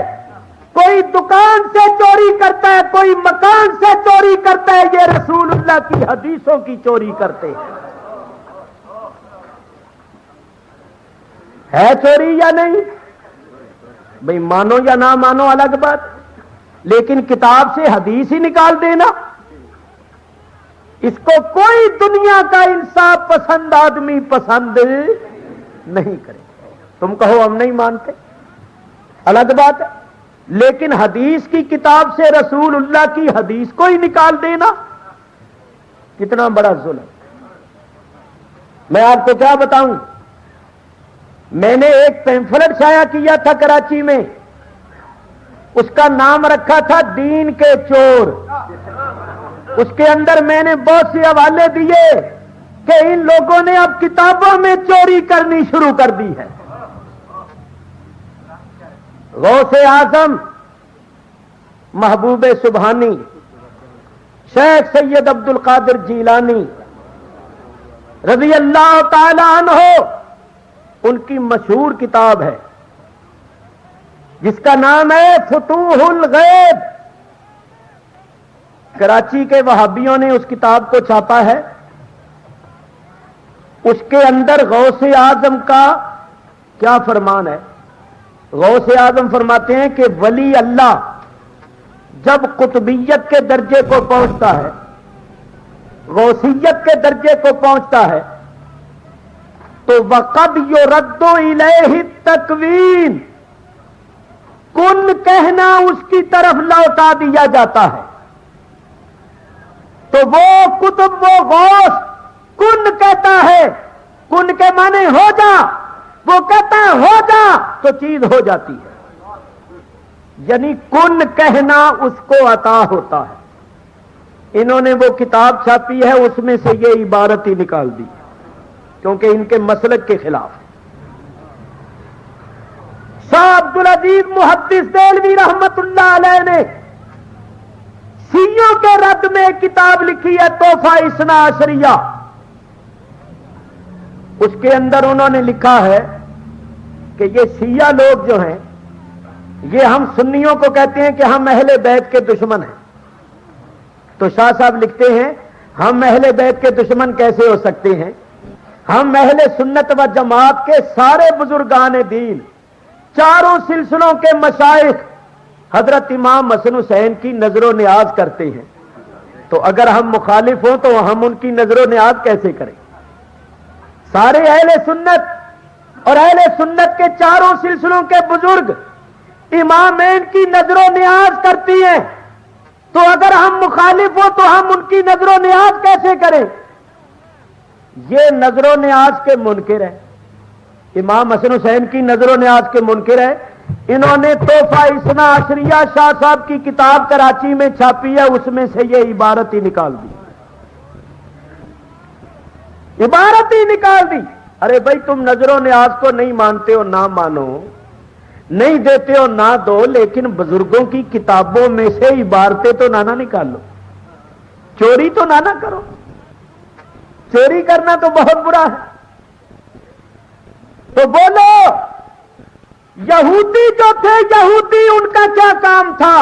S3: کوئی دکان سے چوری کرتا ہے، کوئی مکان سے چوری کرتا ہے، یہ رسول اللہ کی حدیثوں کی چوری کرتے ہیں۔ ہے چوری یا نہیں؟ بھئی مانو یا نہ مانو الگ بات، لیکن کتاب سے حدیث ہی نکال دینا، اس کو کوئی دنیا کا انصاف پسند آدمی پسند نہیں کرے۔ تم کہو ہم نہیں مانتے، الگ بات ہے، لیکن حدیث کی کتاب سے رسول اللہ کی حدیث کو ہی نکال دینا کتنا بڑا ظلم۔ میں آپ کو کیا بتاؤں، میں نے ایک پیمفلٹ شائع کیا تھا کراچی میں، اس کا نام رکھا تھا دین کے چور۔ اس کے اندر میں نے بہت سے حوالے دیے کہ ان لوگوں نے اب کتابوں میں چوری کرنی شروع کر دی ہے۔ غوث اعظم محبوب سبحانی شیخ سید عبد القادر جیلانی رضی اللہ تعالی عنہ، ان کی مشہور کتاب ہے جس کا نام ہے فتوح الغیب۔ کراچی کے وہابیوں نے اس کتاب کو چھاپا ہے۔ اس کے اندر غوث اعظم کا کیا فرمان ہے؟ غوث اعظم فرماتے ہیں کہ ولی اللہ جب قطبیت کے درجے کو پہنچتا ہے، غوثیت کے درجے کو پہنچتا ہے، تو وقد یرد الیہ التکوین، کن کہنا اس کی طرف لوٹا دیا جاتا ہے۔ تو وہ کتب، وہ غوث کن کہتا ہے، کن کے معنی ہو جا، وہ کہتا ہے ہو جا تو چیز ہو جاتی ہے، یعنی کن کہنا اس کو عطا ہوتا ہے۔ انہوں نے وہ کتاب چھاپی ہے، اس میں سے یہ عبارت ہی نکال دی کیونکہ ان کے مسلک کے خلاف ہے۔ شاہ عبدالعزیز محدث دہلوی رحمت اللہ علیہ نے شیعوں کے رد میں کتاب لکھی ہے تحفہ اثنا عشریہ۔ اس کے اندر انہوں نے لکھا ہے کہ یہ شیعہ لوگ جو ہیں، یہ ہم سنیوں کو کہتے ہیں کہ ہم اہل بیت کے دشمن ہیں۔ تو شاہ صاحب لکھتے ہیں ہم اہل بیت کے دشمن کیسے ہو سکتے ہیں؟ ہم اہل سنت و جماعت کے سارے بزرگان دین، چاروں سلسلوں کے مشائخ حضرت امام حسن حسین کی نظر و نیاز کرتے ہیں، تو اگر ہم مخالف ہوں تو ہم ان کی نظر و نیاز کیسے کریں؟ سارے اہل سنت اور اہل سنت کے چاروں سلسلوں کے بزرگ امامین کی نظر و نیاز کرتی ہیں، تو اگر ہم مخالف ہوں تو ہم ان کی نظر و نیاز کیسے کریں؟ یہ نظر و نیاز کے منکر ہیں، امام حسن حسین کی نظر و نیاز کے منکر ہیں۔ انہوں نے تحفہ اثنا عشریہ شاہ صاحب کی کتاب کراچی میں چھاپی ہے، اس میں سے یہ عبارت ہی نکال دی، عبارت ہی نکال دی۔ ارے بھائی تم نظر و نیاز کو نہیں مانتے ہو، نہ مانو، نہیں دیتے ہو نہ دو، لیکن بزرگوں کی کتابوں میں سے عبارتیں تو نہ نکال لو، چوری تو نہ کرو۔ چوری کرنا تو بہت برا ہے۔ تو بولو یہودی جو تھے، یہودی ان کا کیا کام تھا؟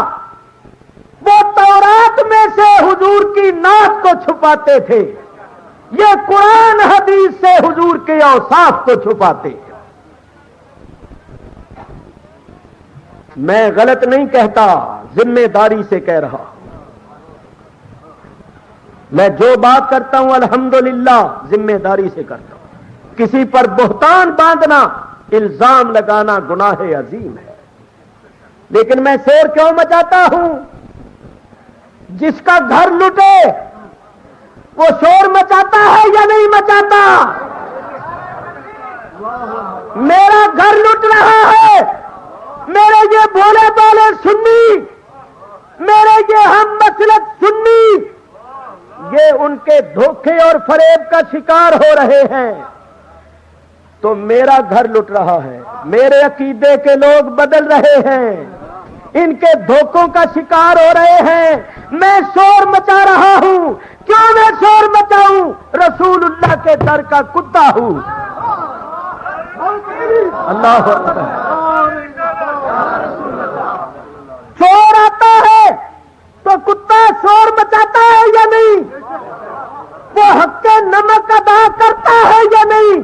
S3: وہ تورات میں سے حضور کی نعت کو چھپاتے تھے، یہ قرآن حدیث سے حضور کے اوصاف کو چھپاتے ہیں۔ میں غلط نہیں کہتا، ذمہ داری سے کہہ رہا ہوں۔ میں جو بات کرتا ہوں الحمدللہ ذمہ داری سے کرتا ہوں۔ کسی پر بہتان باندھنا، الزام لگانا گناہ عظیم ہے، لیکن میں شور کیوں مچاتا ہوں؟ جس کا گھر لٹے وہ شور مچاتا ہے یا نہیں مچاتا؟ میرا گھر لٹ رہا ہے، میرے یہ بھولے بالے سنی، میرے یہ ہم مسلک سنی، یہ ان کے دھوکے اور فریب کا شکار ہو رہے ہیں تو میرا گھر لٹ رہا ہے، میرے عقیدے کے لوگ بدل رہے ہیں، ان کے دھوکوں کا شکار ہو رہے ہیں، میں شور مچا رہا ہوں۔ کیوں میں شور مچاؤں؟ رسول اللہ کے در کا کتا ہوں۔ اللہ اکبر۔ شور آتا ہے تو کتا شور مچاتا ہے یا نہیں؟ وہ حق کے نمک ادا کرتا ہے یا نہیں؟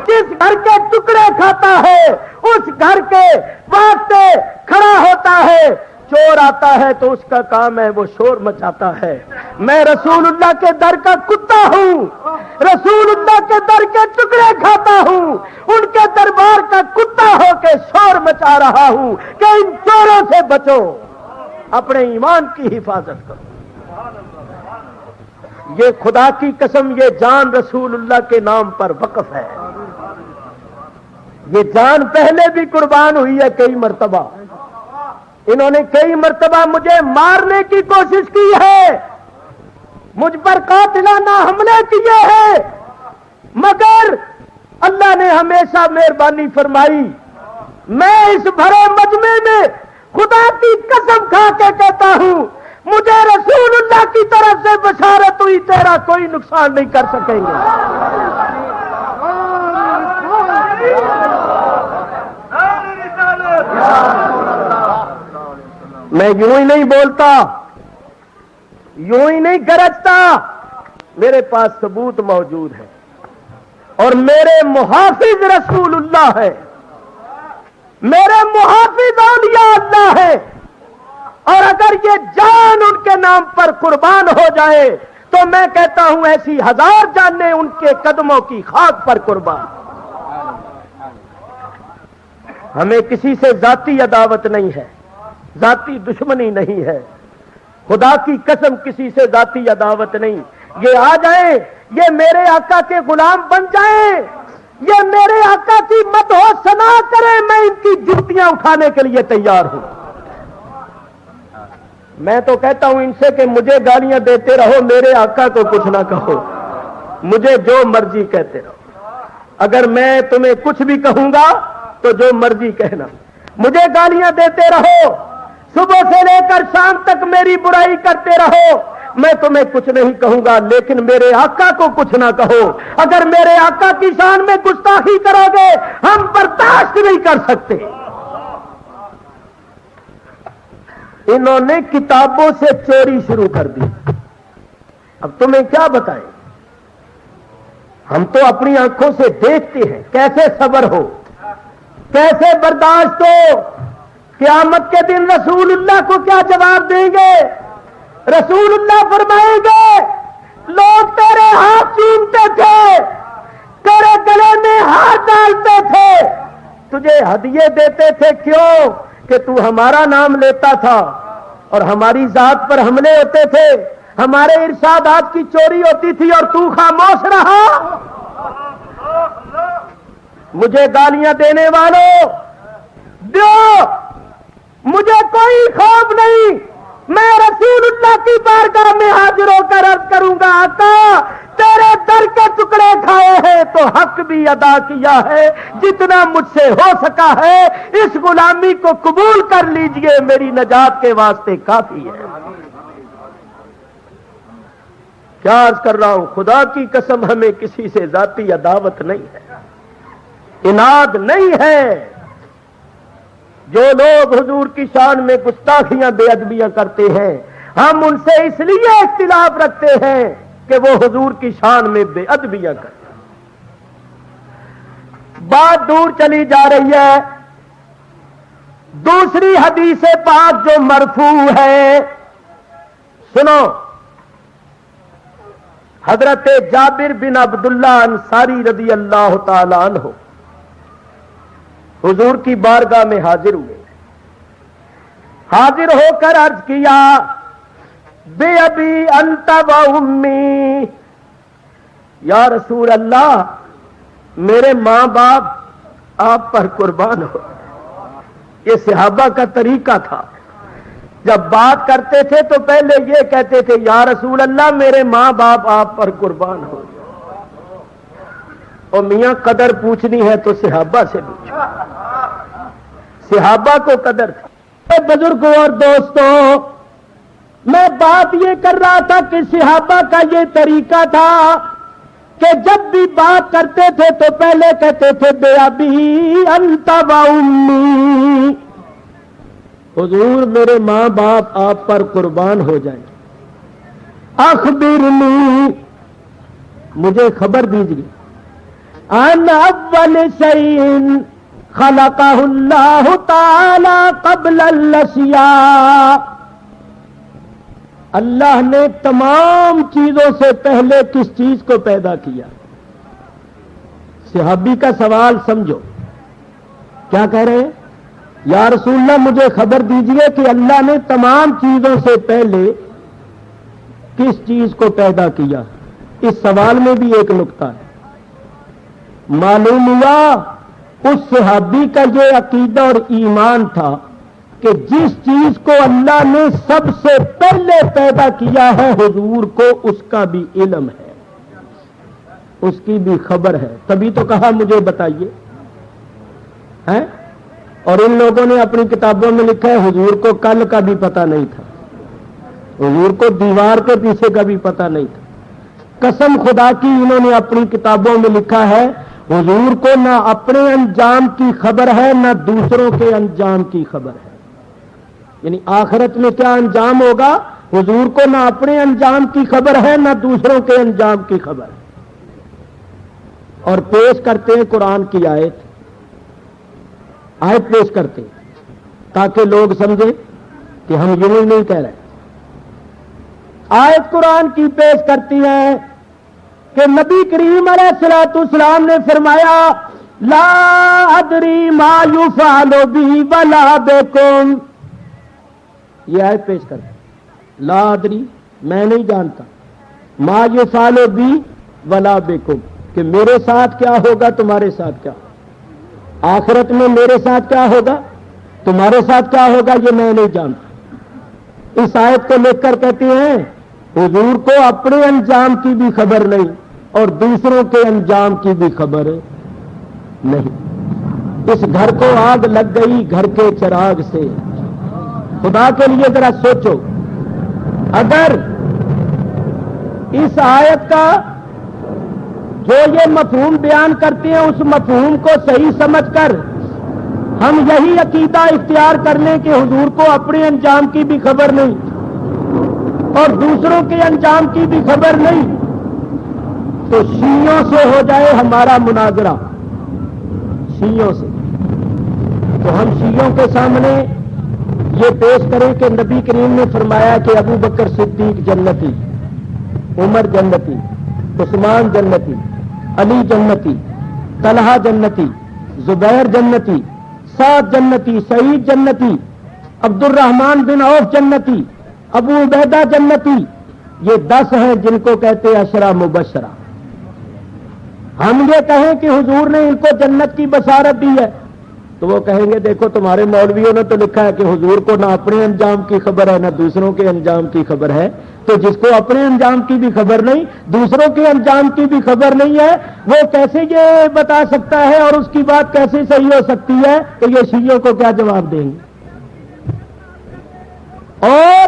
S3: جس گھر کے ٹکڑے کھاتا ہے اس گھر کے واسطے کھڑا ہوتا ہے۔ چور آتا ہے تو اس کا کام ہے وہ شور مچاتا ہے۔ میں رسول اللہ کے در کا کتا ہوں، رسول اللہ کے در کے ٹکڑے کھاتا ہوں، ان کے دربار کا کتا ہو کے شور مچا رہا ہوں کہ ان چوروں سے بچو، اپنے ایمان کی حفاظت کرو۔ یہ خدا کی قسم، یہ جان رسول اللہ کے نام پر وقف ہے۔ یہ جان پہلے بھی قربان ہوئی ہے کئی مرتبہ، انہوں نے کئی مرتبہ مجھے مارنے کی کوشش کی ہے، مجھ پر قاتلانہ حملے کیے ہیں، مگر اللہ نے ہمیشہ مہربانی فرمائی۔ میں اس بھرے مجمع میں خدا کی قسم کھا کے کہتا ہوں، مجھے رسول اللہ کی طرف سے بشارت ہوئی، تیرا کوئی نقصان نہیں کر سکیں گے۔ میں یوں ہی نہیں بولتا، یوں ہی نہیں گرجتا، میرے پاس ثبوت موجود ہے، اور میرے محافظ رسول اللہ ہے، میرے محافظ اولیاء اللہ ہے، اور اگر یہ جان ان کے نام پر قربان ہو جائے تو میں کہتا ہوں ایسی ہزار جانیں ان کے قدموں کی خاک پر قربان۔ ہمیں کسی سے ذاتی عداوت نہیں ہے، ذاتی دشمنی نہیں ہے، خدا کی قسم کسی سے ذاتی عداوت نہیں۔ یہ آ جائیں، یہ میرے آقا کے غلام بن جائیں، یہ میرے آقا کی مدح و ثنا کریں، میں ان کی جوتیاں اٹھانے کے لیے تیار ہوں۔ میں تو کہتا ہوں ان سے کہ مجھے گالیاں دیتے رہو، میرے آقا کو کچھ نہ کہو، مجھے جو مرضی کہتے رہو، اگر میں تمہیں کچھ بھی کہوں گا تو جو مرضی کہنا، مجھے گالیاں دیتے رہو، صبح سے لے کر شام تک میری برائی کرتے رہو، میں تمہیں کچھ نہیں کہوں گا، لیکن میرے آقا کو کچھ نہ کہو۔ اگر میرے آقا کی شان میں گستاخی کرو گے ہم برداشت نہیں کر سکتے۔ انہوں نے کتابوں سے چوری شروع کر دی، اب تمہیں کیا بتائیں، ہم تو اپنی آنکھوں سے دیکھتے ہیں، کیسے صبر ہو، کیسے برداشت ہو۔ قیامت کے دن رسول اللہ کو کیا جواب دیں گے؟ رسول اللہ فرمائیں گے لوگ تیرے ہاتھ چومتے تھے، تیرے گلے میں ہاتھ ڈالتے تھے، تجھے ہدیے دیتے تھے، کیوں کہ تو ہمارا نام لیتا تھا اور ہماری ذات پر حملے ہوتے تھے، ہمارے ارشادات کی چوری ہوتی تھی اور تو خاموش رہا۔ مجھے گالیاں دینے والوں دو، مجھے کوئی خوف نہیں، میں رسول اللہ کی بارگاہ میں حاضر ہو کر عرض کروں گا، آقا تیرے در کے ٹکڑے کھائے ہیں تو حق بھی ادا کیا ہے، جتنا مجھ سے ہو سکا ہے، اس غلامی کو قبول کر لیجئے، میری نجات کے واسطے کافی ہے۔ کیا عرض کر رہا ہوں، خدا کی قسم ہمیں کسی سے ذاتی عداوت نہیں ہے، اناد نہیں ہے۔ جو لوگ حضور کی شان میں گستاخیاں بے ادبیاں کرتے ہیں، ہم ان سے اس لیے اختلاف رکھتے ہیں کہ وہ حضور کی شان میں بے ادبیاں کرتے ہیں۔ بات دور چلی جا رہی ہے، دوسری حدیث پاک جو مرفوع ہے سنو، حضرت جابر بن عبداللہ انصاری رضی اللہ تعالی عنہ حضور کی بارگاہ میں حاضر ہوئے، حاضر ہو کر عرض کیا، بے ابی انت و امی، یا رسول اللہ میرے ماں باپ آپ پر قربان ہو، یہ صحابہ کا طریقہ تھا. جب بات کرتے تھے تو پہلے یہ کہتے تھے یا رسول اللہ میرے ماں باپ آپ پر قربان ہو جائے. اور میاں قدر پوچھنی ہے تو صحابہ سے پوچھو. صحابہ کو قدر تھی. بزرگوں اور دوستوں، میں بات یہ کر رہا تھا کہ صحابہ کا یہ طریقہ تھا کہ جب بھی بات کرتے تھے تو پہلے کہتے تھے بے ابی انت و امی، حضور میرے ماں باپ آپ پر قربان ہو جائیں. اخبرنی، مجھے خبر دیجیے، ان اول شیء خلقہ اللہ تعالی قبل الاشیاء، اللہ نے تمام چیزوں سے پہلے کس چیز کو پیدا کیا؟ صحابی کا سوال سمجھو، کیا کہہ رہے ہیں؟ یا رسول اللہ مجھے خبر دیجئے کہ اللہ نے تمام چیزوں سے پہلے کس چیز کو پیدا کیا؟ اس سوال میں بھی ایک نقطہ ہے. معلوم ہوا اس صحابی کا یہ عقیدہ اور ایمان تھا کہ جس چیز کو اللہ نے سب سے پہلے پیدا کیا ہے حضور کو اس کا بھی علم ہے، اس کی بھی خبر ہے. تبھی تو کہا مجھے بتائیے. ہیں؟ اور ان لوگوں نے اپنی کتابوں میں لکھا ہے حضور کو کل کا بھی پتہ نہیں تھا، حضور کو دیوار کے پیچھے کا بھی پتہ نہیں تھا. قسم خدا کی انہوں نے اپنی کتابوں میں لکھا ہے حضور کو نہ اپنے انجام کی خبر ہے نہ دوسروں کے انجام کی خبر ہے. یعنی آخرت میں کیا انجام ہوگا حضور کو نہ اپنے انجام کی خبر ہے نہ دوسروں کے انجام کی خبر ہے. اور پیش کرتے ہیں قرآن کی آیت پیش کرتے ہیں تاکہ لوگ سمجھیں کہ ہم یوں ہی نہیں کہہ رہے. آیت قرآن کی پیش کرتی ہے کہ نبی کریم علیہ الصلوۃ والسلام نے فرمایا لا ادری ما یفعل بی ولا بکم. یہ آیت پیش کرتے ہیں لا ادری، میں نہیں جانتا، ما یفعل بی ولا بکم، کہ میرے ساتھ کیا ہوگا تمہارے ساتھ کیا، آخرت میں میرے ساتھ کیا ہوگا تمہارے ساتھ کیا ہوگا یہ میں نہیں جانتا. اس آیت کو لکھ کر کہتے ہیں حضور کو اپنے انجام کی بھی خبر نہیں اور دوسروں کے انجام کی بھی خبر نہیں. اس گھر کو آگ لگ گئی گھر کے چراغ سے. خدا کے لیے ذرا سوچو، اگر اس آیت کا جو یہ مفہوم بیان کرتے ہیں اس مفہوم کو صحیح سمجھ کر ہم یہی عقیدہ اختیار کر لیں کہ حضور کو اپنے انجام کی بھی خبر نہیں اور دوسروں کے انجام کی بھی خبر نہیں، تو شیعوں سے ہو جائے ہمارا مناظرہ، شیعوں سے. تو ہم شیعوں کے سامنے یہ پیش کریں کہ نبی کریم نے فرمایا کہ ابو بکر صدیق جنتی، عمر جنتی، عثمان جنتی، علی جنتی، طلحہ جنتی، زبیر جنتی، سعد جنتی، سعید جنتی، عبد الرحمن بن عوف جنتی، ابو عبیدہ جنتی. یہ 10 ہیں جن کو کہتے ہیں عشرہ مبشرہ. ہم یہ کہیں کہ حضور نے ان کو جنت کی بشارت دی ہے تو وہ کہیں گے دیکھو تمہارے مولویوں نے تو لکھا ہے کہ حضور کو نہ اپنے انجام کی خبر ہے نہ دوسروں کے انجام کی خبر ہے. تو جس کو اپنے انجام کی بھی خبر نہیں دوسروں کے انجام کی بھی خبر نہیں ہے وہ کیسے یہ بتا سکتا ہے اور اس کی بات کیسے صحیح ہو سکتی ہے؟ تو یہ شیعوں کو کیا جواب دیں گے؟ اور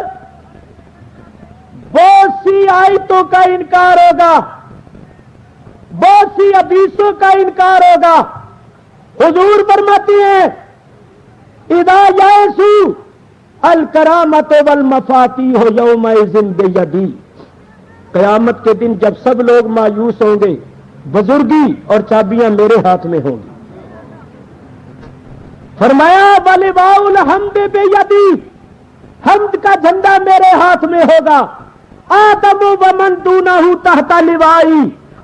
S3: بہت سی آیتوں کا انکار ہوگا، بہت سی حدیثوں کا انکار ہوگا. حضور فرماتے ہیں اذا یئسو الکرامت والمفاتیح یومئذ بیدی، قیامت کے دن جب سب لوگ مایوس ہوں گے بزرگی اور چابیاں میرے ہاتھ میں ہوں گی. فرمایا ولواء الحمد بیدی، حمد کا جھنڈا میرے ہاتھ میں ہوگا. آدم ومن دونہ تحت لوائی،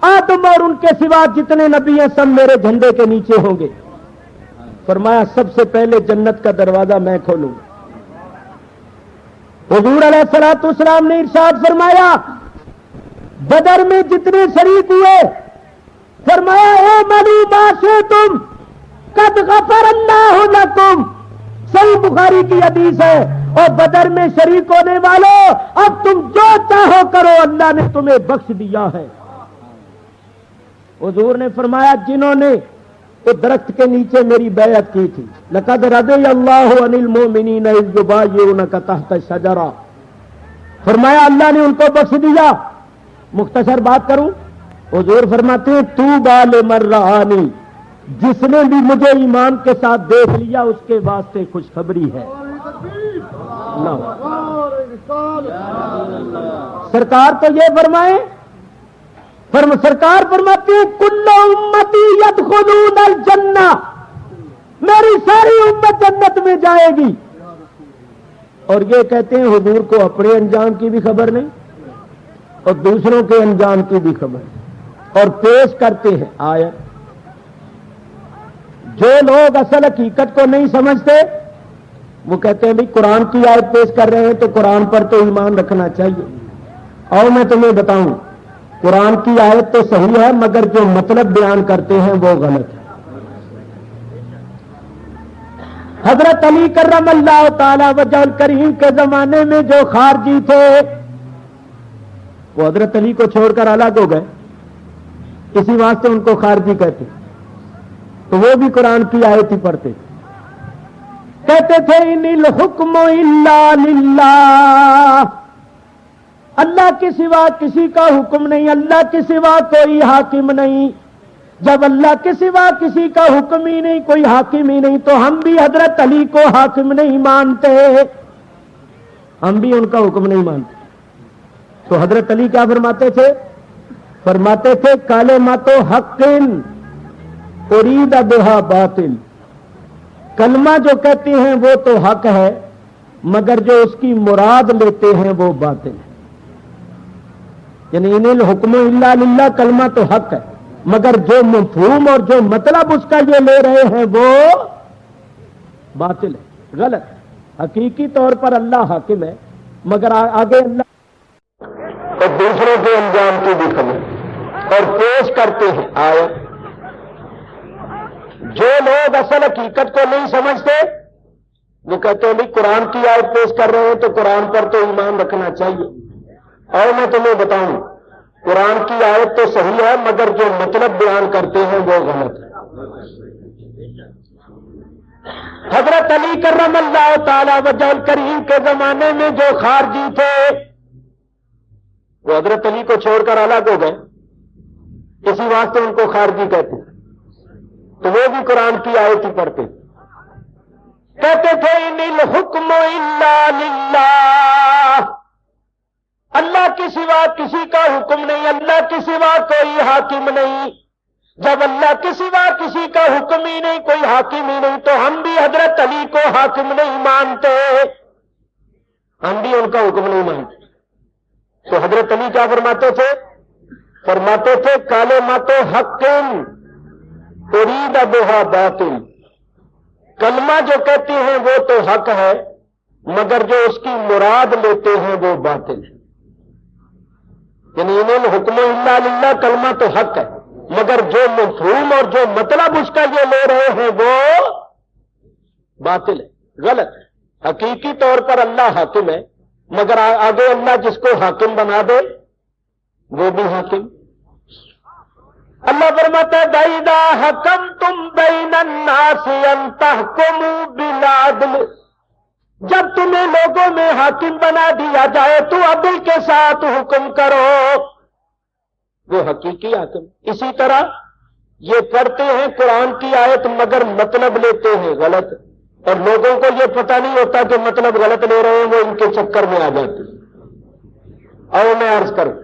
S3: آدم اور ان کے سوا جتنے نبی ہیں سب میرے جھنڈے کے نیچے ہوں گے. فرمایا سب سے پہلے جنت کا دروازہ میں کھولوں. حضور علیہ الصلوۃ والسلام نے ارشاد فرمایا بدر میں جتنے شریک ہوئے فرمایا اے منو ما شئتم قد غفر اللہ لکم، صحیح بخاری کی حدیث ہے، اور بدر میں شریک ہونے والوں اب تم جو چاہو کرو، اللہ نے تمہیں بخش دیا ہے۔ حضور نے فرمایا جنہوں نے تو درخت کے نیچے میری بیعت کی تھی، لقد رضی اللہ عن المؤمنین اذ یبایعونک تحت الشجرہ، فرمایا اللہ نے ان کو بخش دیا۔ مختصر بات کروں، حضور فرماتے ہیں طوبی لمن رآنی، جس نے بھی مجھے ایمان کے ساتھ دیکھ لیا اس کے واسطے خوشخبری ہے۔ سرکار تو یہ فرمائے، سرکار فرماتے ہیں کل امتی یدخلون الجنہ، میری ساری امت جنت میں جائے گی، اور یہ کہتے ہیں حضور کو اپنے انجام کی بھی خبر نہیں اور دوسروں کے انجام کی بھی خبر نہیں، اور پیش کرتے ہیں آیت۔ جو لوگ اصل حقیقت کو نہیں سمجھتے وہ کہتے ہیں بھی قرآن کی آیت پیش کر رہے ہیں تو قرآن پر تو ایمان رکھنا چاہیے۔ اور میں تمہیں بتاؤں قرآن کی آیت تو صحیح ہے مگر جو مطلب بیان کرتے ہیں وہ غلط ہے۔ حضرت علی کرم اللہ تعالی وجہ الکریم کے زمانے میں جو خارجی تھے وہ حضرت علی کو چھوڑ کر الگ ہو گئے، اسی واسطے ان کو خارجی کہتے، تو وہ بھی قرآن کی آیت ہی پڑھتے، کہتے تھے ان الحکم الا للہ، اللہ کے سوا کسی کا حکم نہیں، اللہ کے سوا کوئی حاکم نہیں۔ جب اللہ کے سوا کسی کا حکم ہی نہیں، کوئی حاکم ہی نہیں، تو ہم بھی حضرت علی کو حاکم نہیں مانتے، ہم بھی ان کا حکم نہیں مانتے۔ تو حضرت علی کیا فرماتے تھے؟ فرماتے تھے کلمۃ حق ارید بہا باطل، کلمہ جو کہتے ہیں وہ تو حق ہے مگر جو اس کی مراد لیتے ہیں وہ باطل ہے۔ یعنی ان الحکم الا للہ کلمہ تو حق ہے مگر جو مفہوم اور جو مطلب اس کا یہ لے رہے ہیں وہ باطل ہے، غلط ہے۔ حقیقی طور پر اللہ حاکم ہے مگر آگے اللہ
S2: اور دوسروں کے انجام کی بھی خبر اور پیش کرتے ہیں آیت۔ جو لوگ اصل حقیقت کو نہیں سمجھتے وہ کہتے ہیں بھی قرآن کی آیت پیش کر رہے ہیں تو قرآن پر تو ایمان رکھنا چاہیے۔ اور میں تمہیں بتاؤں قرآن کی آیت تو صحیح ہے مگر جو مطلب بیان کرتے ہیں وہ غلط ہے۔ حضرت علی کرم اللہ تعالی وجہ الکریم کے زمانے میں جو خارجی تھے وہ حضرت علی کو چھوڑ کر الگ ہو گئے، اسی واسطے ان کو خارجی کہتے ہیں، تو وہ بھی قرآن کی آیت ہی پڑھتے، کہتے تھے ان الحکم الا للہ، اللہ کے سوا کسی کا حکم نہیں، اللہ کے سوا کوئی حاکم نہیں۔ جب اللہ کے سوا کسی کا حکم ہی نہیں، کوئی حاکم ہی نہیں، تو ہم بھی حضرت علی کو حاکم نہیں مانتے، ہم بھی ان کا حکم نہیں مانتے۔ تو حضرت علی کیا فرماتے تھے؟ فرماتے تھے کلمۃ حق ارید بہا باطل، کلمہ جو کہتے ہیں وہ تو حق ہے مگر جو اس کی مراد لیتے ہیں وہ باطل ہے۔ یعنی ان الحکم الا للہ کلمہ تو حق ہے مگر جو مفہوم اور جو مطلب اس کا یہ لے رہے ہیں وہ باطل ہے، غلط ہے۔ حقیقی طور پر اللہ حاکم ہے مگر آگے اللہ جس کو حاکم بنا دے وہ بھی حاکم۔ اللہ فرماتا ہے وَإِذَا حَكَمْتُمْ بَيْنَ النَّاسِ أَن تَحْكُمُوا بِالْعَدْلِ، جب تمہیں لوگوں میں حاکم بنا دیا جائے تو عدل کے ساتھ حکم کرو، وہ حقیقی حاکم۔ اسی طرح یہ پڑھتے ہیں قرآن کی آیت مگر مطلب لیتے ہیں غلط، اور لوگوں کو یہ پتہ نہیں ہوتا کہ مطلب غلط لے رہے ہیں، وہ ان کے چکر میں آ جاتے ہیں۔ اور میں عرض کروں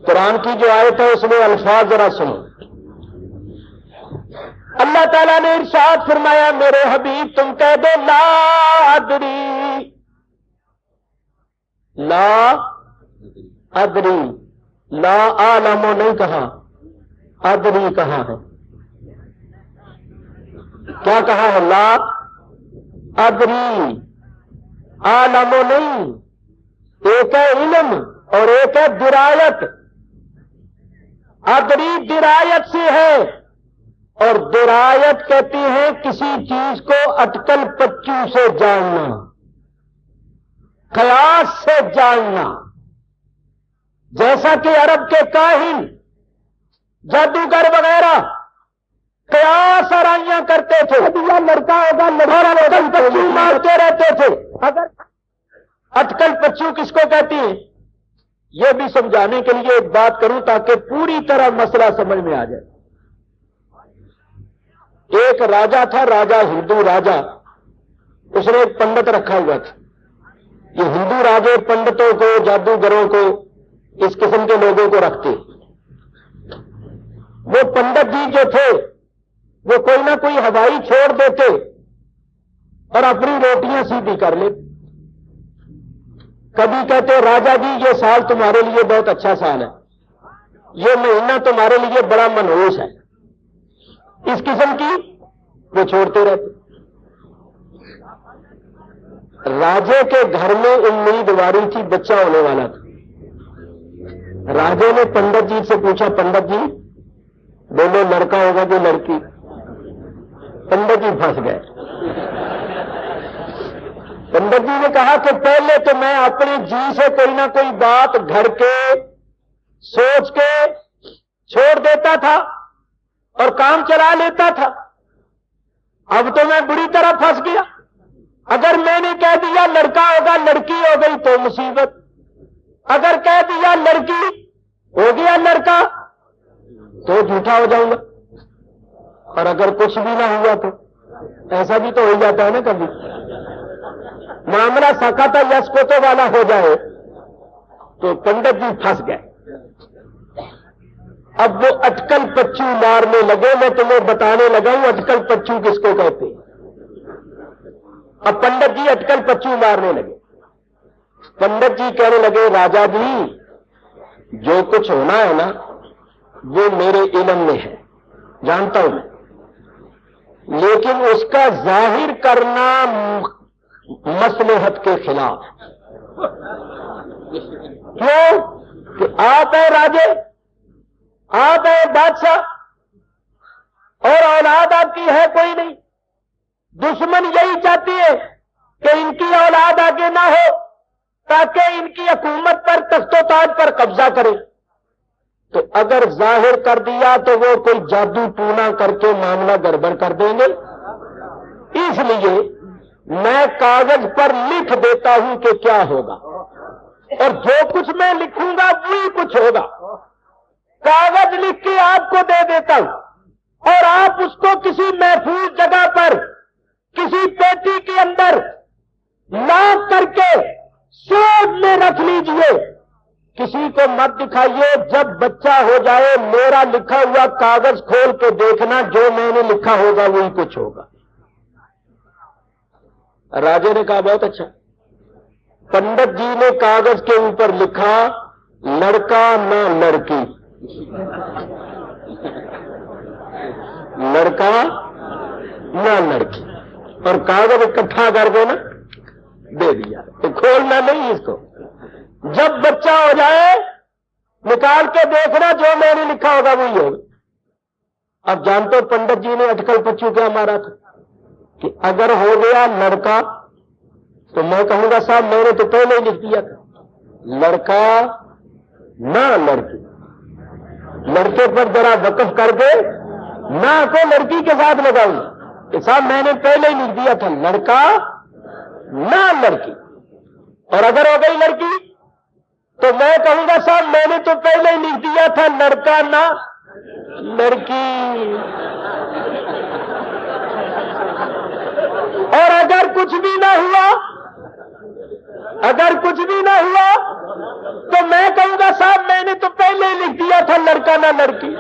S2: قرآن کی جو آیت ہے اس میں الفاظ ذرا سنو۔ اللہ تعالیٰ نے ارشاد فرمایا میرے حبیب تم کہہ دو لا ادری، لا ادری، لا عالم نہیں کہا، ادری کہا ہے۔ کیا کہا ہے؟ لا ادری، عالم نہیں، ایک ہے علم اور ایک ہے درایت۔ ادری درایت سے ہے اور درایت کہتی ہیں کسی چیز کو اٹکل پچو سے جاننا، قیاس سے جاننا، جیسا کہ عرب کے کاہن، جادوگر وغیرہ قیاس آرائیاں کرتے تھے، لڑکا ہوگا اٹکل پچو مارتے رہتے تھے۔ اگر اٹکل پچو کس کو کہتی ہیں یہ بھی سمجھانے کے لیے ایک بات کروں تاکہ پوری طرح مسئلہ سمجھ میں آ جائے۔ ایک راجا تھا، راجا ہندو راجا، اس نے ایک پنڈت رکھا ہوا تھا۔ یہ ہندو راجے پنڈتوں کو، جادوگروں کو، اس قسم کے لوگوں کو رکھتے۔ وہ پنڈت جی جو تھے وہ کوئی نہ کوئی ہوائی چھوڑ دیتے اور اپنی روٹیاں سیدھی کر لیتے۔ کبھی کہتے راجا جی یہ سال تمہارے لیے بہت اچھا سال ہے، یہ مہینہ تمہارے لیے بڑا منحوس ہے، اس قسم کی وہ چھوڑتے رہتے۔ راجے کے گھر میں امیدواری تھی، بچہ ہونے والا تھا۔ راجے نے پنڈت جی سے پوچھا، پنڈت جی بولو لڑکا ہوگا جو لڑکی؟ پنڈت جی پھنس گئے۔ پنڈت جی نے کہا کہ پہلے تو میں اپنے جی سے کوئی نہ کوئی بات گھڑ کے سوچ کے چھوڑ دیتا تھا اور کام چلا لیتا تھا، اب تو میں بری طرح پھنس گیا۔ اگر میں نے کہہ دیا لڑکا ہوگا لڑکی ہو گئی تو مصیبت، اگر کہہ دیا لڑکی ہو گیا لڑکا تو جھوٹا ہو جاؤں گا، اور اگر کچھ بھی نہ ہوا تو ایسا بھی تو ہو جاتا ہے نا کبھی، معاملہ سکاتا یس کو تو والا ہو جائے تو پنڈت جی پھنس گئے۔ اب وہ اٹکل پچو مارنے لگے۔ میں تمہیں بتانے لگا ہوں اٹکل پچو کس کو کہتے ہیں۔ اب پنڈت جی اٹکل پچو مارنے لگے۔ پنڈت جی کہنے لگے راجا جی جو کچھ ہونا ہے نا وہ میرے علم میں ہے، جانتا ہوں میں، لیکن اس کا ظاہر کرنا مصلحت کے خلاف۔ کیوں کہ آپ ہیں راجے، آپ ہیں بادشاہ، اور اولاد آپ کی ہے کوئی نہیں۔ دشمن یہی چاہتی ہے کہ ان کی اولاد آگے نہ ہو تاکہ ان کی حکومت پر، تخت و تاج پر قبضہ کرے۔ تو اگر ظاہر کر دیا تو وہ کوئی جادو ٹونا کر کے معاملہ گڑبڑ کر دیں گے، اس لیے میں کاغذ پر لکھ دیتا ہوں کہ کیا ہوگا، اور جو کچھ میں لکھوں گا وہی کچھ ہوگا۔ کاغذ لکھ کے آپ کو دے دیتا ہوں اور آپ اس کو کسی محفوظ جگہ پر، کسی پیٹی کے اندر لاک کر کے سیف میں رکھ لیجئے، کسی کو مت دکھائیے۔ جب بچہ ہو جائے میرا لکھا ہوا کاغذ کھول کے دیکھنا، جو میں نے لکھا ہوگا وہی کچھ ہوگا۔ راجے نے کہا بہت اچھا۔ پنڈت جی نے کاغذ کے اوپر لکھا لڑکا نہ لڑکی، لڑکا نہ لڑکی، اور کاغذ اکٹھا کر کے نا دے دیا، تو کھولنا نہیں اس کو۔ جب بچہ ہو جائے نکال کے دیکھنا، جو میں نے لکھا ہوگا وہی ہوگا۔ اب جانتے پنڈت جی نے اٹکل پچو کیا مارا تھا کہ اگر ہو گیا لڑکا تو میں کہوں گا صاحب میں نے تو پہلے ہی لکھ دیا تھا لڑکا نہ لڑکی۔ لڑکے پر ذرا وقف کر کے نہ کو لڑکی کے ساتھ لگاؤں گا کہ صاحب میں نے پہلے ہی لکھ دیا تھا لڑکا نہ لڑکی، اور اگر ہو گئی لڑکی تو میں کہوں گا صاحب میں نے تو پہلے ہی لکھ دیا تھا لڑکا نہ لڑکی۔ اور اگر کچھ بھی نہ ہوا، اگر کچھ بھی نہ ہوا تو میں کہوں گا صاحب میں نے تو پہلے ہی لکھ دیا تھا لڑکا نہ لڑکی۔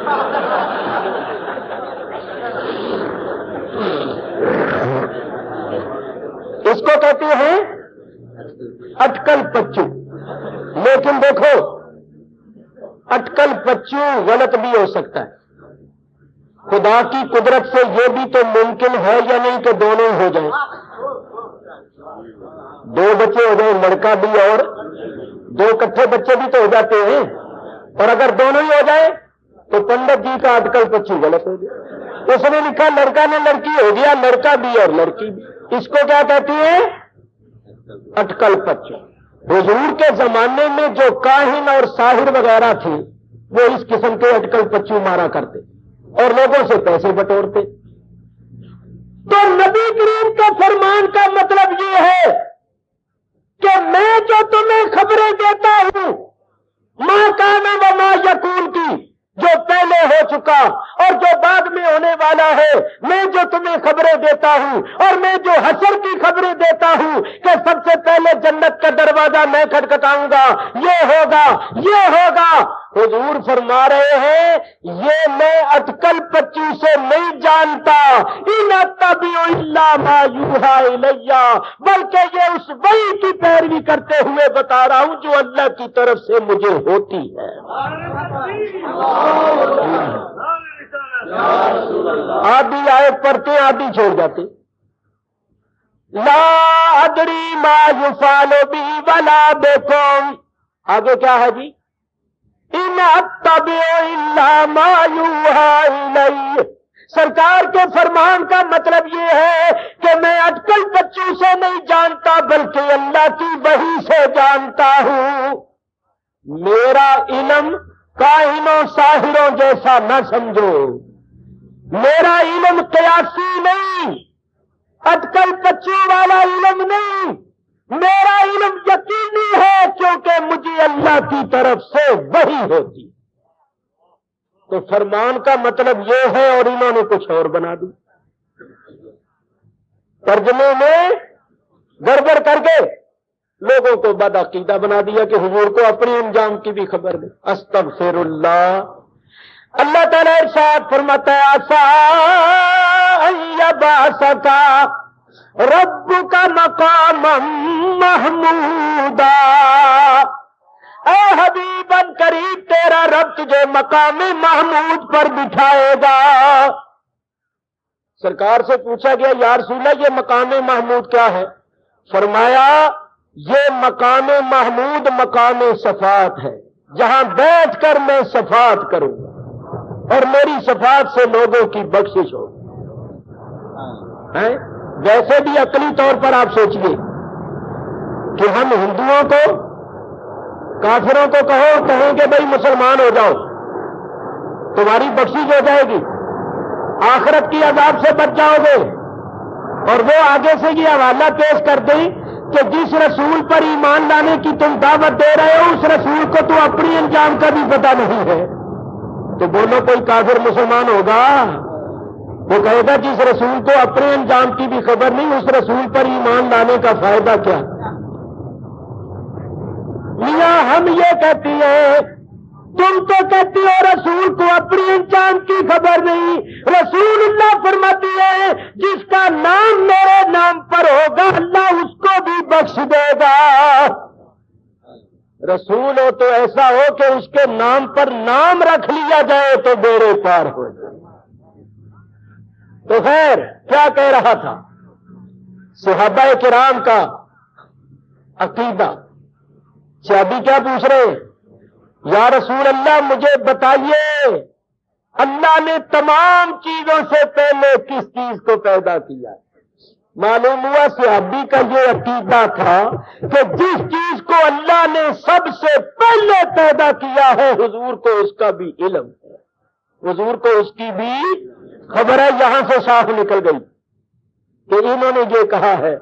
S2: اس کو کہتے ہیں اٹکل پچو۔ لیکن دیکھو اٹکل پچو غلط بھی ہو سکتا ہے۔ خدا کی قدرت سے یہ بھی تو ممکن ہے یا نہیں کہ دونوں ہو جائیں، دو بچے ہو جائیں، لڑکا بھی اور دو اکٹھے بچے بھی تو ہو جاتے ہیں، اور اگر دونوں ہی ہو جائیں تو پنڈت جی کا اٹکل پچو غلط ہو جائے۔
S3: اس نے لکھا لڑکا نے لڑکی ہو گیا، لڑکا بھی اور لڑکی بھی۔ اس کو کیا کہتی ہیں؟ اٹکل پچو۔ حضور کے زمانے میں جو کاہن اور ساحر وغیرہ تھے وہ اس قسم کے اٹکل پچو مارا کرتے اور لوگوں سے پیسے بٹورتے۔ تو نبی کریم کے فرمان کا مطلب یہ ہے کہ میں جو تمہیں خبریں دیتا ہوں ماں کانا و ماں یکون کی، جو پہلے ہو چکا اور جو بعد میں ہونے والا ہے، میں جو تمہیں خبریں دیتا ہوں اور میں جو حشر کی خبریں دیتا ہوں کہ سب سے پہلے جنت کا دروازہ میں کھٹکھٹاؤں گا، یہ ہوگا یہ ہوگا، حضور فرما رہے ہیں یہ میں اٹکل پچو سے نہیں جانتا، ان اتبع الا ما یوحی الی، بلکہ یہ اس وحی کی پیروی کرتے ہوئے بتا رہا ہوں جو اللہ کی طرف سے مجھے ہوتی ہے۔ آدھی آیت پڑھتے آدھی چھوڑ جاتے۔ لا ادری ما یفعل بی ولا بکم، آگے کیا ہے جی؟ ان اتبع الا ما یوحی الی، سرکار کے فرمان کا مطلب یہ ہے کہ میں اٹکل بچوں سے نہیں جانتا بلکہ اللہ کی وحی سے جانتا ہوں۔ میرا علم کاہنوں ساحروں جیسا نہ سمجھو، میرا علم قیاسی نہیں، اٹکل بچوں والا علم نہیں، میرا علم یقینی ہے کیونکہ مجھے اللہ کی طرف سے وحی ہوتی۔ تو فرمان کا مطلب یہ ہے اور انہوں نے کچھ اور بنا دی، ترجمے میں گڑبڑ کر کے لوگوں کو بد عقیدہ بنا دیا کہ حضور کو اپنی انجام کی بھی خبر نہیں۔ استغفر اللہ۔ اللہ تعالیٰ ارشاد فرماتا ہے عسیٰ ان یبعثک ربک مقاما محمودا، اے حبیب ان قریب تیرا رب تجھے مقام محمود پر بٹھائے گا۔ سرکار سے پوچھا گیا یا رسول اللہ یہ مقام محمود کیا ہے؟ فرمایا یہ مقام محمود مقام شفاعت ہے، جہاں بیٹھ کر میں شفاعت کروں گا اور میری شفاعت سے لوگوں کی بخشش ہوگی۔ ویسے بھی عقلی طور پر آپ سوچئے کہ ہم ہندوؤں کو کافروں کو کہیں کہ بھائی مسلمان ہو جاؤ تمہاری بخشش ہو جائے گی، آخرت کی عذاب سے بچ جاؤ گے، اور وہ آگے سے یہ حوالہ پیش کر دیں کہ جس رسول پر ایمان لانے کی تم دعوت دے رہے ہو اس رسول کو تو اپنی انجام کا بھی پتہ نہیں ہے، تو بولو کوئی کافر مسلمان ہوگا؟ وہ کہے گا جس رسول کو اپنے انجام کی بھی خبر نہیں اس رسول پر ایمان لانے کا فائدہ کیا؟ میاں ہم یہ کہتی ہیں تم تو کہتی ہو رسول کو اپنی انجام کی خبر نہیں، رسول اللہ فرماتی ہے جس کا نام میرے نام پر ہوگا اللہ اس کو بھی بخش دے گا۔ رسول ہو تو ایسا ہو کہ اس کے نام پر نام رکھ لیا جائے تو بیڑے پار ہو جائے۔ تو خیر کیا کہہ رہا تھا؟ صحابہ کرام کا عقیدہ۔ صحابی کیا پوچھ رہے؟ یا رسول اللہ مجھے بتائیے اللہ نے تمام چیزوں سے پہلے کس چیز کو پیدا کیا؟ معلوم ہوا صحابی کا یہ عقیدہ تھا کہ جس چیز کو اللہ نے سب سے پہلے پیدا کیا ہے حضور کو اس کا بھی علم ہے، حضور کو اس کی بھی خبر ہے۔ یہاں سے صاف نکل گئی کہ انہوں نے یہ کہا ہے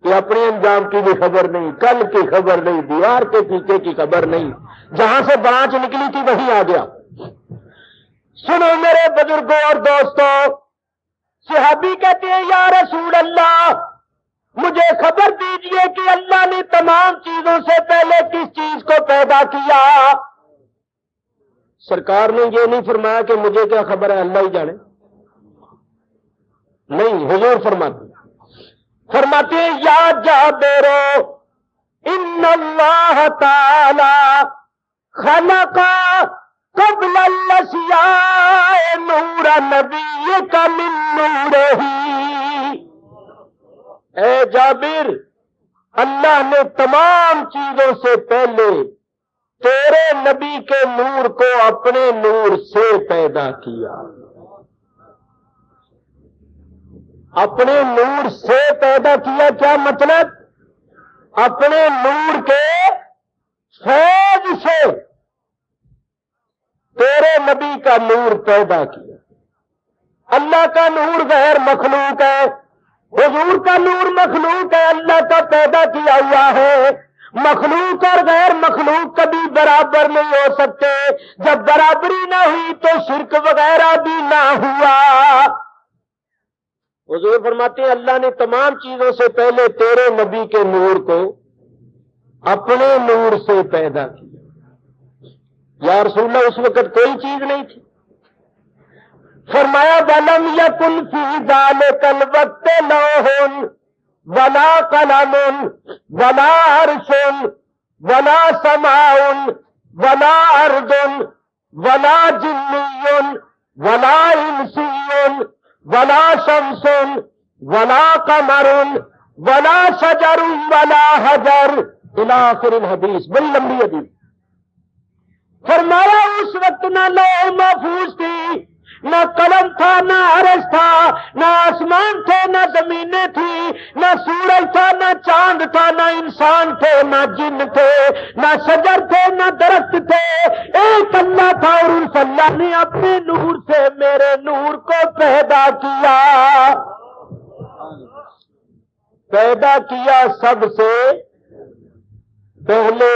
S3: کہ اپنے انجام کی بھی خبر نہیں، کل کی خبر نہیں، دیوار کے پیچھے کی خبر نہیں، جہاں سے برانچ نکلی تھی وہیں آ گیا۔ سنو میرے بزرگوں اور دوستوں، صحابی کہتے ہیں یا رسول اللہ مجھے خبر دیجئے کہ اللہ نے تمام چیزوں سے پہلے کس چیز کو پیدا کیا؟ سرکار نے یہ نہیں فرمایا کہ مجھے کیا خبر ہے اللہ ہی جانے، نہیں، حضور فرماتے ہیں یا جابر ان اللہ تعالی خلق قبل الاشیاء نور نبیک من نورہ، اے جابر اللہ نے تمام چیزوں سے پہلے تیرے نبی کے نور کو اپنے نور سے پیدا کیا۔ اپنے نور سے پیدا کیا، کیا مطلب؟ اپنے نور کے فیض سے تیرے نبی کا نور پیدا کیا۔ اللہ کا نور غیر مخلوق ہے، حضور کا نور مخلوق ہے، اللہ کا پیدا کیا ہوا ہے۔ مخلوق اور غیر مخلوق کبھی برابر نہیں ہو سکتے، جب برابری نہ ہوئی تو شرک وغیرہ بھی نہ ہوا۔ حضور فرماتے ہیں اللہ نے تمام چیزوں سے پہلے تیرے نبی کے نور کو اپنے نور سے پیدا کیا۔ یا رسول اللہ اس وقت کوئی چیز نہیں تھی۔ فرمایا وَلَمْ يَكُنْ فِي ذَلِكَ الْوَقْتِ لَوْحٌ وَلَا قَلَمٌ وَلَا عَرْشٌ وَلَا سَمَاءٌ وَلَا أَرْضٌ وَلَا جِنِّيٌّ وَلَا إِنسِيٌّ وَلَا شَمْسٌ وَلَا قَمَرٌ وَلَا شَجَرٌ وَلَا حَجَرٌ إِلَى آخر الحدیث، بڑی لمبی حدیث۔ فرمایا اس وقت نہ لوح محفوظ تھی، نہ قلم تھا، نہ عرش تھا، نہ آسمان تھے، نہ زمینیں تھی، نہ سورج تھا، نہ چاند تھا، نہ انسان تھے، نہ جن تھے، نہ شجر تھے، نہ درخت تھے، ایک اللہ تھا، اور اس اللہ نے اپنے نور سے میرے نور کو پیدا کیا۔ پیدا کیا سب سے پہلے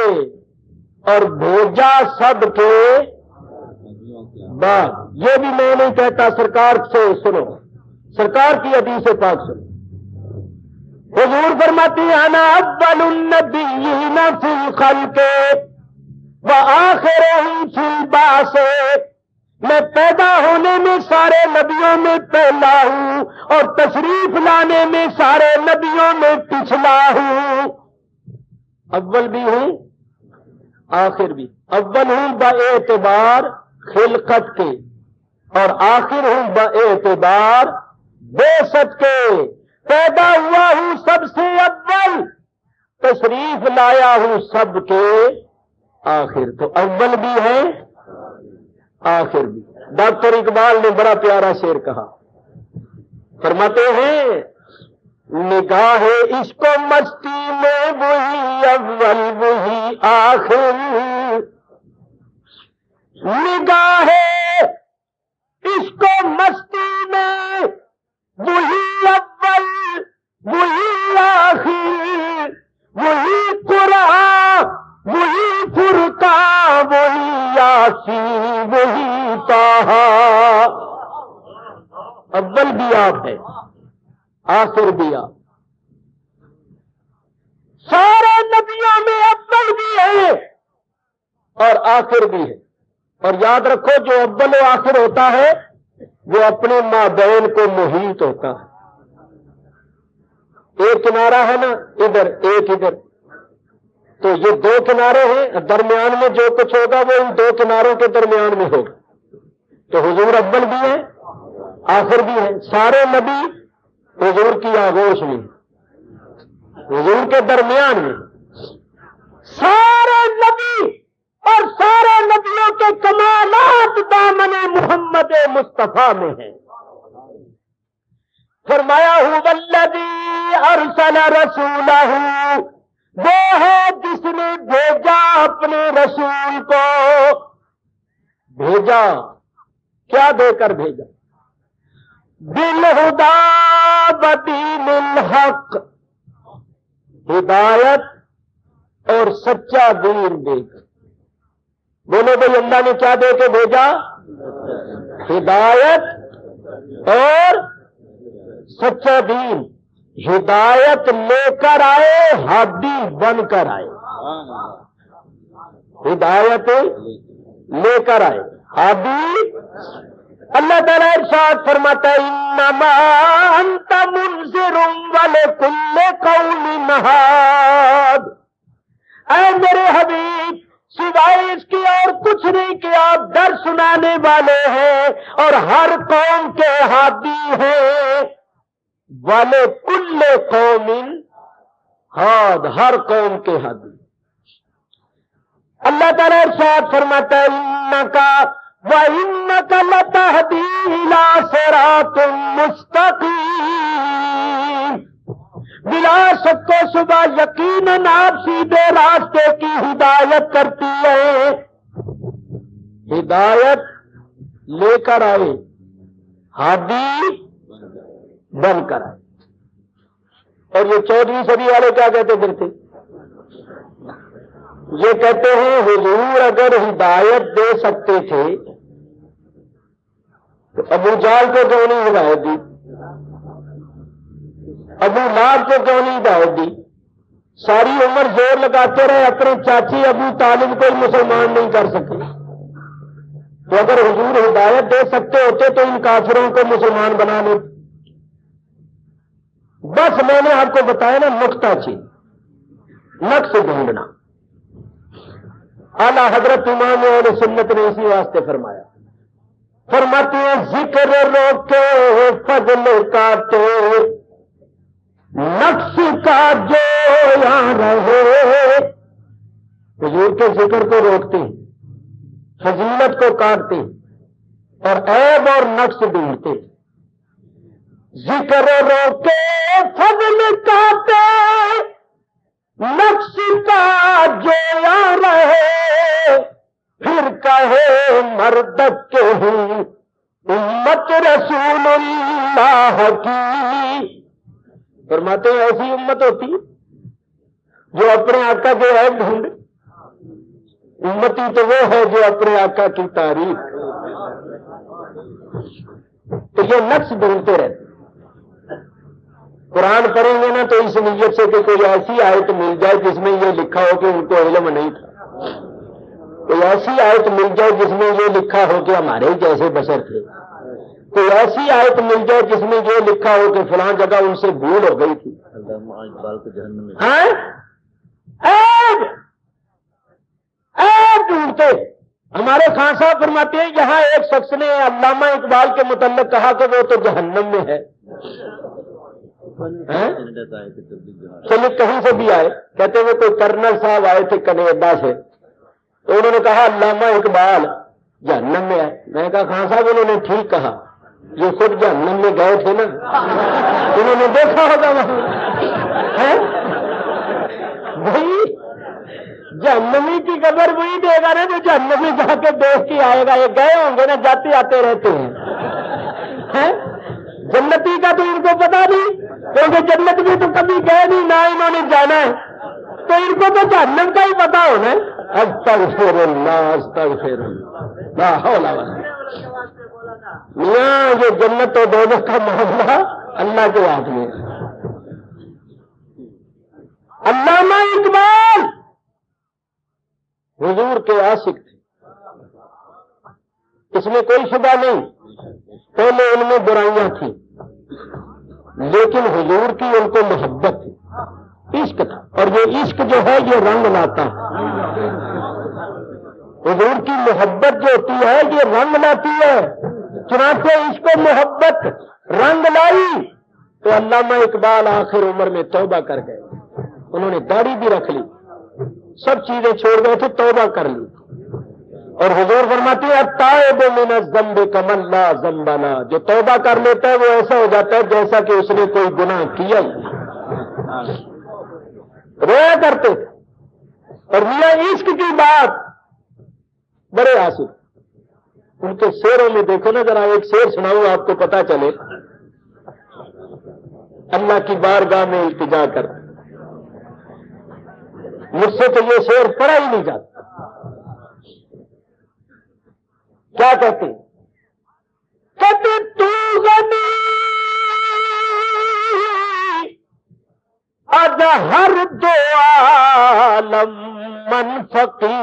S3: اور بھیجا سب کے بعد۔ یہ بھی میں نہیں کہتا، سرکار سے سنو، سرکار کی حدیث پاک سنو۔ حضور فرماتی ہیں انا اول النبیین فی الخلق وآخرہم فی البعث، میں پیدا ہونے میں سارے نبیوں میں پہلا ہوں اور تشریف لانے میں سارے نبیوں میں پچھلا ہوں۔ اول بھی ہوں آخر بھی، اول ہوں باعتبار خلقت کے اور آخر ہوں باعتبار بعثت کے۔ پیدا ہوا ہوں سب سے اول، تشریف لایا ہوں سب کے آخر، تو اول بھی ہے آخر بھی۔ ڈاکٹر اقبال نے بڑا پیارا شعر کہا، فرماتے ہیں نگاہ عشق و مستی میں وہی اول وہی آخر، نگاہ عشق و مستی میں وہی اول وہی آخر، وہی قرآن وہی فرقان وہی یاسین وہی طٰہٰ۔ اول بھی آپ ہے، آخر بھی آپ۔ سارے نبیوں میں اول بھی ہے اور آخر بھی ہے، اور یاد رکھو جو اول و آخر ہوتا ہے وہ اپنے مابین کو محیط ہوتا ہے۔ ایک کنارہ ہے نا ادھر، ایک ادھر، تو یہ دو کنارے ہیں، درمیان میں جو کچھ ہوگا وہ ان دو کناروں کے درمیان میں ہوگا۔ تو حضور اول بھی ہے آخر بھی ہے۔ سارے نبی حضور کی آغوش میں، حضور کے درمیان میں، سارے نبی اور سارے نبیوں کے کمالات دامن محمد مصطفیٰ میں ہیں۔ فرمایا هو الذی ارسل رسولہ، وہ ہے جس نے بھیجا اپنے رسول کو۔ بھیجا کیا دے کر بھیجا؟ بالہدی ودین الحق، ہدایت اور سچا دین دے کر۔ بولو بھائی اللہ نے کیا دے کے بھیجا؟ ہدایت اور سچا دین۔ ہدایت لے کر آئے، ہادی بن کر آئے۔ ہدایت لے کر آئے، ہادی۔ اللہ تعالیٰ ارشاد فرماتا ہے انما انت منذر ولکل قوم ہاد۔ اے میرے حبیب سوائے اس کی اور کچھ نہیں کہ آپ ڈر سنانے والے ہیں اور ہر قوم کے ہادی ہیں۔ وَلِكُلِّ قَوْمٍ ہاد، ہر قوم کے ہادی۔ اللہ تعالیٰ ارشاد فرماتا ہے اِنَّكَ وَإِنَّكَ لَتَهْدِي إِلَى صِرَاطٍ مُسْتَقِيمٍ، بلا شک و شبہ یقیناً آپ سیدھے راستے کی ہدایت کرتی ہے۔ ہدایت لے کر آئے، ہادی بن کر آئے۔ اور یہ 14ویں صدی والے کیا کہتے پھرتے؟ یہ کہتے ہیں حضور اگر ہدایت دے سکتے تھے تو ابو جہل کو کیوں نہیں ہدایت دی؟ ابو لہب کو کیوں نہیں ہدایت دی؟ ساری عمر زور لگاتے رہے، اپنے چاچی ابو طالب کو مسلمان نہیں کر سکے۔ تو اگر حضور ہدایت دے سکتے ہوتے تو ان کافروں کو مسلمان بنا لیتے۔ بس میں نے آپ کو بتایا نا نقطہ چین، نقص ڈھونڈنا۔ اعلیٰ حضرت امام اہل سنت نے اسی واسطے فرمایا، فرماتے ہیں ذکر روکے فضل کاٹے، نقص کا جو یہاں رہے۔ حضور کے ذکر کو روکتے ہیں، فضیلت کو کاٹتے اور عیب اور نقص ڈھونڈتے۔ ذکر روکے فضل کاٹے، نقص کا جو یہاں رہے، پھر کہے مرد کے ہوں امت رسول اللہ کی۔ فرماتے ہیں ایسی امت ہوتی جو اپنے آقا کے عیب ڈھونڈے، امتی تو وہ ہے جو اپنے آقا کی تعریف۔ تو یہ نقص ڈھونڈتے رہتے۔ قرآن پڑھیں گے نا تو اس نیت سے کہ کوئی ایسی آیت مل جائے جس میں یہ لکھا ہو کہ ان کو علم نہیں تھا، کوئی ایسی آیت مل جائے جس میں یہ لکھا ہو کہ ہمارے جیسے بشر تھے، کوئی ایسی آیت مل جائے جس میں یہ لکھا ہو کہ فلاں جگہ ان سے بھول ہو گئی تھی۔ ڈھونڈتے۔ ہمارے خان صاحب فرماتے ہیں یہاں ایک شخص نے علامہ اقبال کے متعلق کہا کہ وہ تو جہنم میں ہے۔ چلیے کہیں سے بھی آئے، کہتے ہوئے کوئی کرنل صاحب آئے تھے کینیڈا سے، تو انہوں نے کہا علامہ اقبال جہنم میں ہے۔ میں نے کہا خان صاحب انہوں نے ٹھیک کہا، جو خود جہنم میں گئے تھے نا انہوں نے دیکھا ہوگا وہاں۔ بھائی جہنمی کی خبر وہی دے گا نا جو جہنم میں جا کے دیکھ کے آئے گا۔ یہ گئے ہوں گے نا، جاتے آتے رہتے ہیں۔ جنتی کا تو ان کو پتا نہیں، کیونکہ جنت میں تو کبھی گئے نہیں، نہ انہوں نے جانا ہے، تو ان کو تو جہنم کا ہی پتا ہونا ہے۔ استغفر اللہ استغفر اللہ لا حول ولا قوة۔ میاں یہ جنت و دوزخ کا معاملہ اللہ کے ہاتھ میں۔ علامہ اقبال حضور کے عاشق تھے، اس میں کوئی شبہ نہیں۔ پہلے ان میں برائیاں تھیں لیکن حضور کی ان کو محبت تھی، عشق تھا، اور یہ عشق جو ہے یہ رنگ لاتا ہے۔ حضور کی محبت جو ہوتی ہے یہ رنگ لاتی ہے، چنانچہ عشق و محبت رنگ لائی تو علامہ اقبال آخر عمر میں توبہ کر گئے۔ انہوں نے داڑھی بھی رکھ لی، سب چیزیں چھوڑ گئے تھے، توبہ کر لی۔ اور حضور فرماتے ہیں التائب من الذنب کمن لا ذنب له، جو توبہ کر لیتا ہے وہ ایسا ہو جاتا ہے جیسا کہ اس نے کوئی گناہ کیا ہی۔ رویا کرتے تھے اور میاں عشق کی بات بڑے عاشق۔ ان کے شعروں میں دیکھو نا ذرا، ایک شعر سناؤں آپ کو پتا چلے۔ اللہ کی بارگاہ میں التجا کر، مجھ سے تو یہ شعر پڑھا ہی نہیں جاتا۔ کیا کہتے تو غنی از ہر دو عالم من فقیر،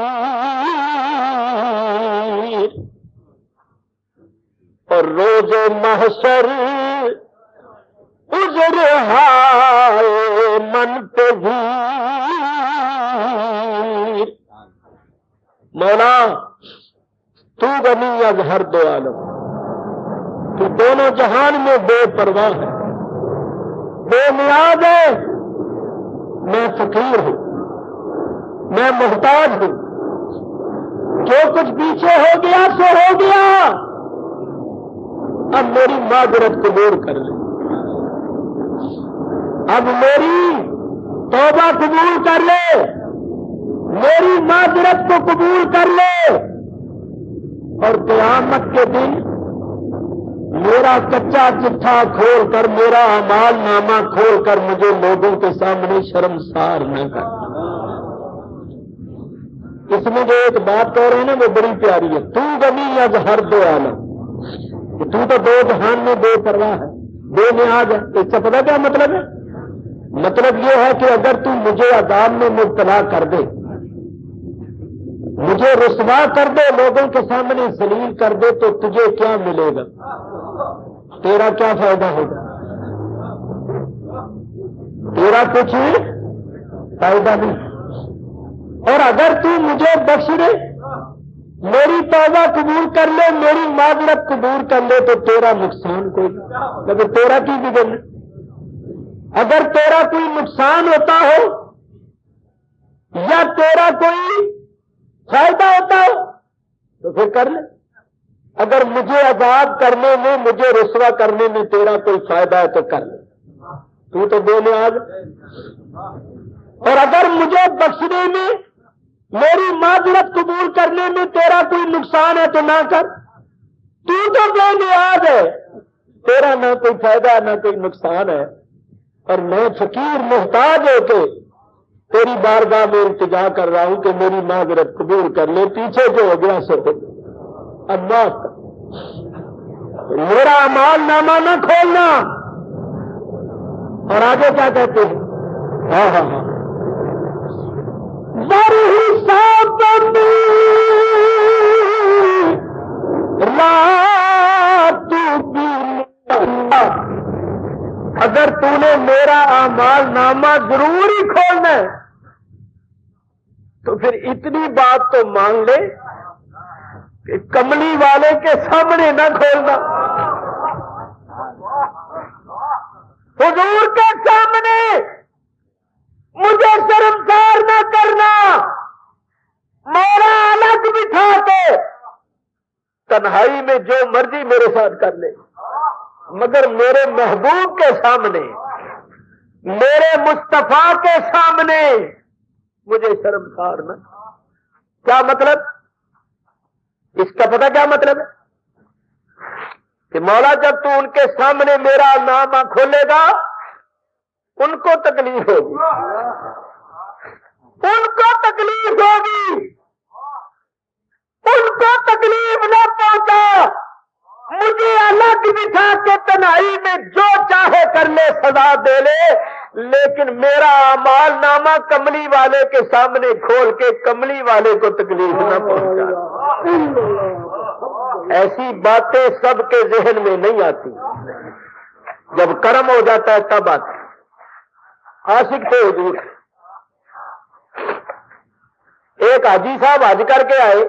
S3: اور روز محشر عذر ہائے من پذیر۔ مولا تو غنی از ہر دو عالم، تو دونوں جہان میں بے پرواہ ہے، بے نیاز ہے۔ میں فقیر ہوں، میں محتاج ہوں، جو کچھ پیچھے ہو گیا سو ہو گیا، اب میری معذرت قبول کر لے، اب میری توبہ قبول کر لے، میری معذرت کو قبول کر لے، اور قیامت کے دن میرا کچا چٹھا کھول کر، میرا اعمال نامہ کھول کر مجھے لوگوں کے سامنے شرمسار نہ کر۔ اس میں جو ایک بات کہہ رہے ہیں نا وہ بڑی پیاری ہے، تو غنی از ہر دو عالم، تو دو جہان میں بے پرواہ ہے، بے نیاز ہے۔ اس سے پتہ کیا مطلب ہے؟ مطلب یہ ہے کہ اگر تو مجھے عذاب میں مبتلا کر دے، مجھے رسوا کر دے، لوگوں کے سامنے ذلیل کر دے، تو تجھے کیا ملے گا؟ تیرا کیا فائدہ ہوگا؟ تیرا کچھ فائدہ نہیں۔ اور اگر تو مجھے بخش دے، میری توبہ قبول کر لے، میری معذرت قبول کر لے، تو تیرا نقصان کوئی نہیں، مگر تیرا کی بگڑنا؟ اگر تیرا کوئی نقصان ہوتا ہو یا تیرا کوئی فائدہ ہوتا ہو تو پھر کر لے۔ اگر مجھے عذاب کرنے میں، مجھے رسوا کرنے میں تیرا کوئی فائدہ ہے تو کر لے، تو بے نیاز۔ اور اگر مجھے بخشنے میں، میری معذرت قبول کرنے میں تیرا کوئی نقصان ہے تو نہ کر، تو بے نیاز ہے، تیرا نہ کوئی فائدہ نہ کوئی نقصان ہے، اور میں فقیر محتاج ہو کے تیری بارگاہ میں التجا کر رہا ہوں کہ میری معذرت قبول کر لے، پیچھے جو ہو گیا سو ہو گیا، اب معاف کر، میرا اعمال نامہ نہ کھولنا۔ اور آگے کیا کہتے ہیں؟ ہاں ہاں ہاں، اگر تو نے میرا اعمال نامہ ضرور ہی کھولنا ہے تو پھر اتنی بات تو مانگ لے کہ کملی والے کے سامنے نہ کھولنا، حضور کے سامنے مجھے شرمسار نہ کرنا، میرا الگ بٹھا کے تنہائی میں جو مرضی میرے ساتھ کر لے، مگر میرے محبوب کے سامنے، میرے مصطفیٰ کے سامنے مجھے شرمسار نہ۔ کیا مطلب؟ اس کا پتہ کیا مطلب ہے؟ کہ مولا جب تو ان کے سامنے میرا نامہ کھولے گا ان کو تکلیف ہوگی، ان کو تکلیف ہوگی، ان کو تکلیف نہ پہنچا، مجھے الگ بٹھا کے تنہائی میں جو چاہے کر لے، سزا دے لے، لیکن میرا اعمال نامہ کملی والے کے سامنے کھول کے کملی والے کو تکلیف نہ پہنچا۔ ایسی باتیں سب کے ذہن میں نہیں آتی، جب کرم ہو جاتا ہے تب آتی۔ عاشق تھے حضور، ایک حاجی صاحب حج کر کے آئے،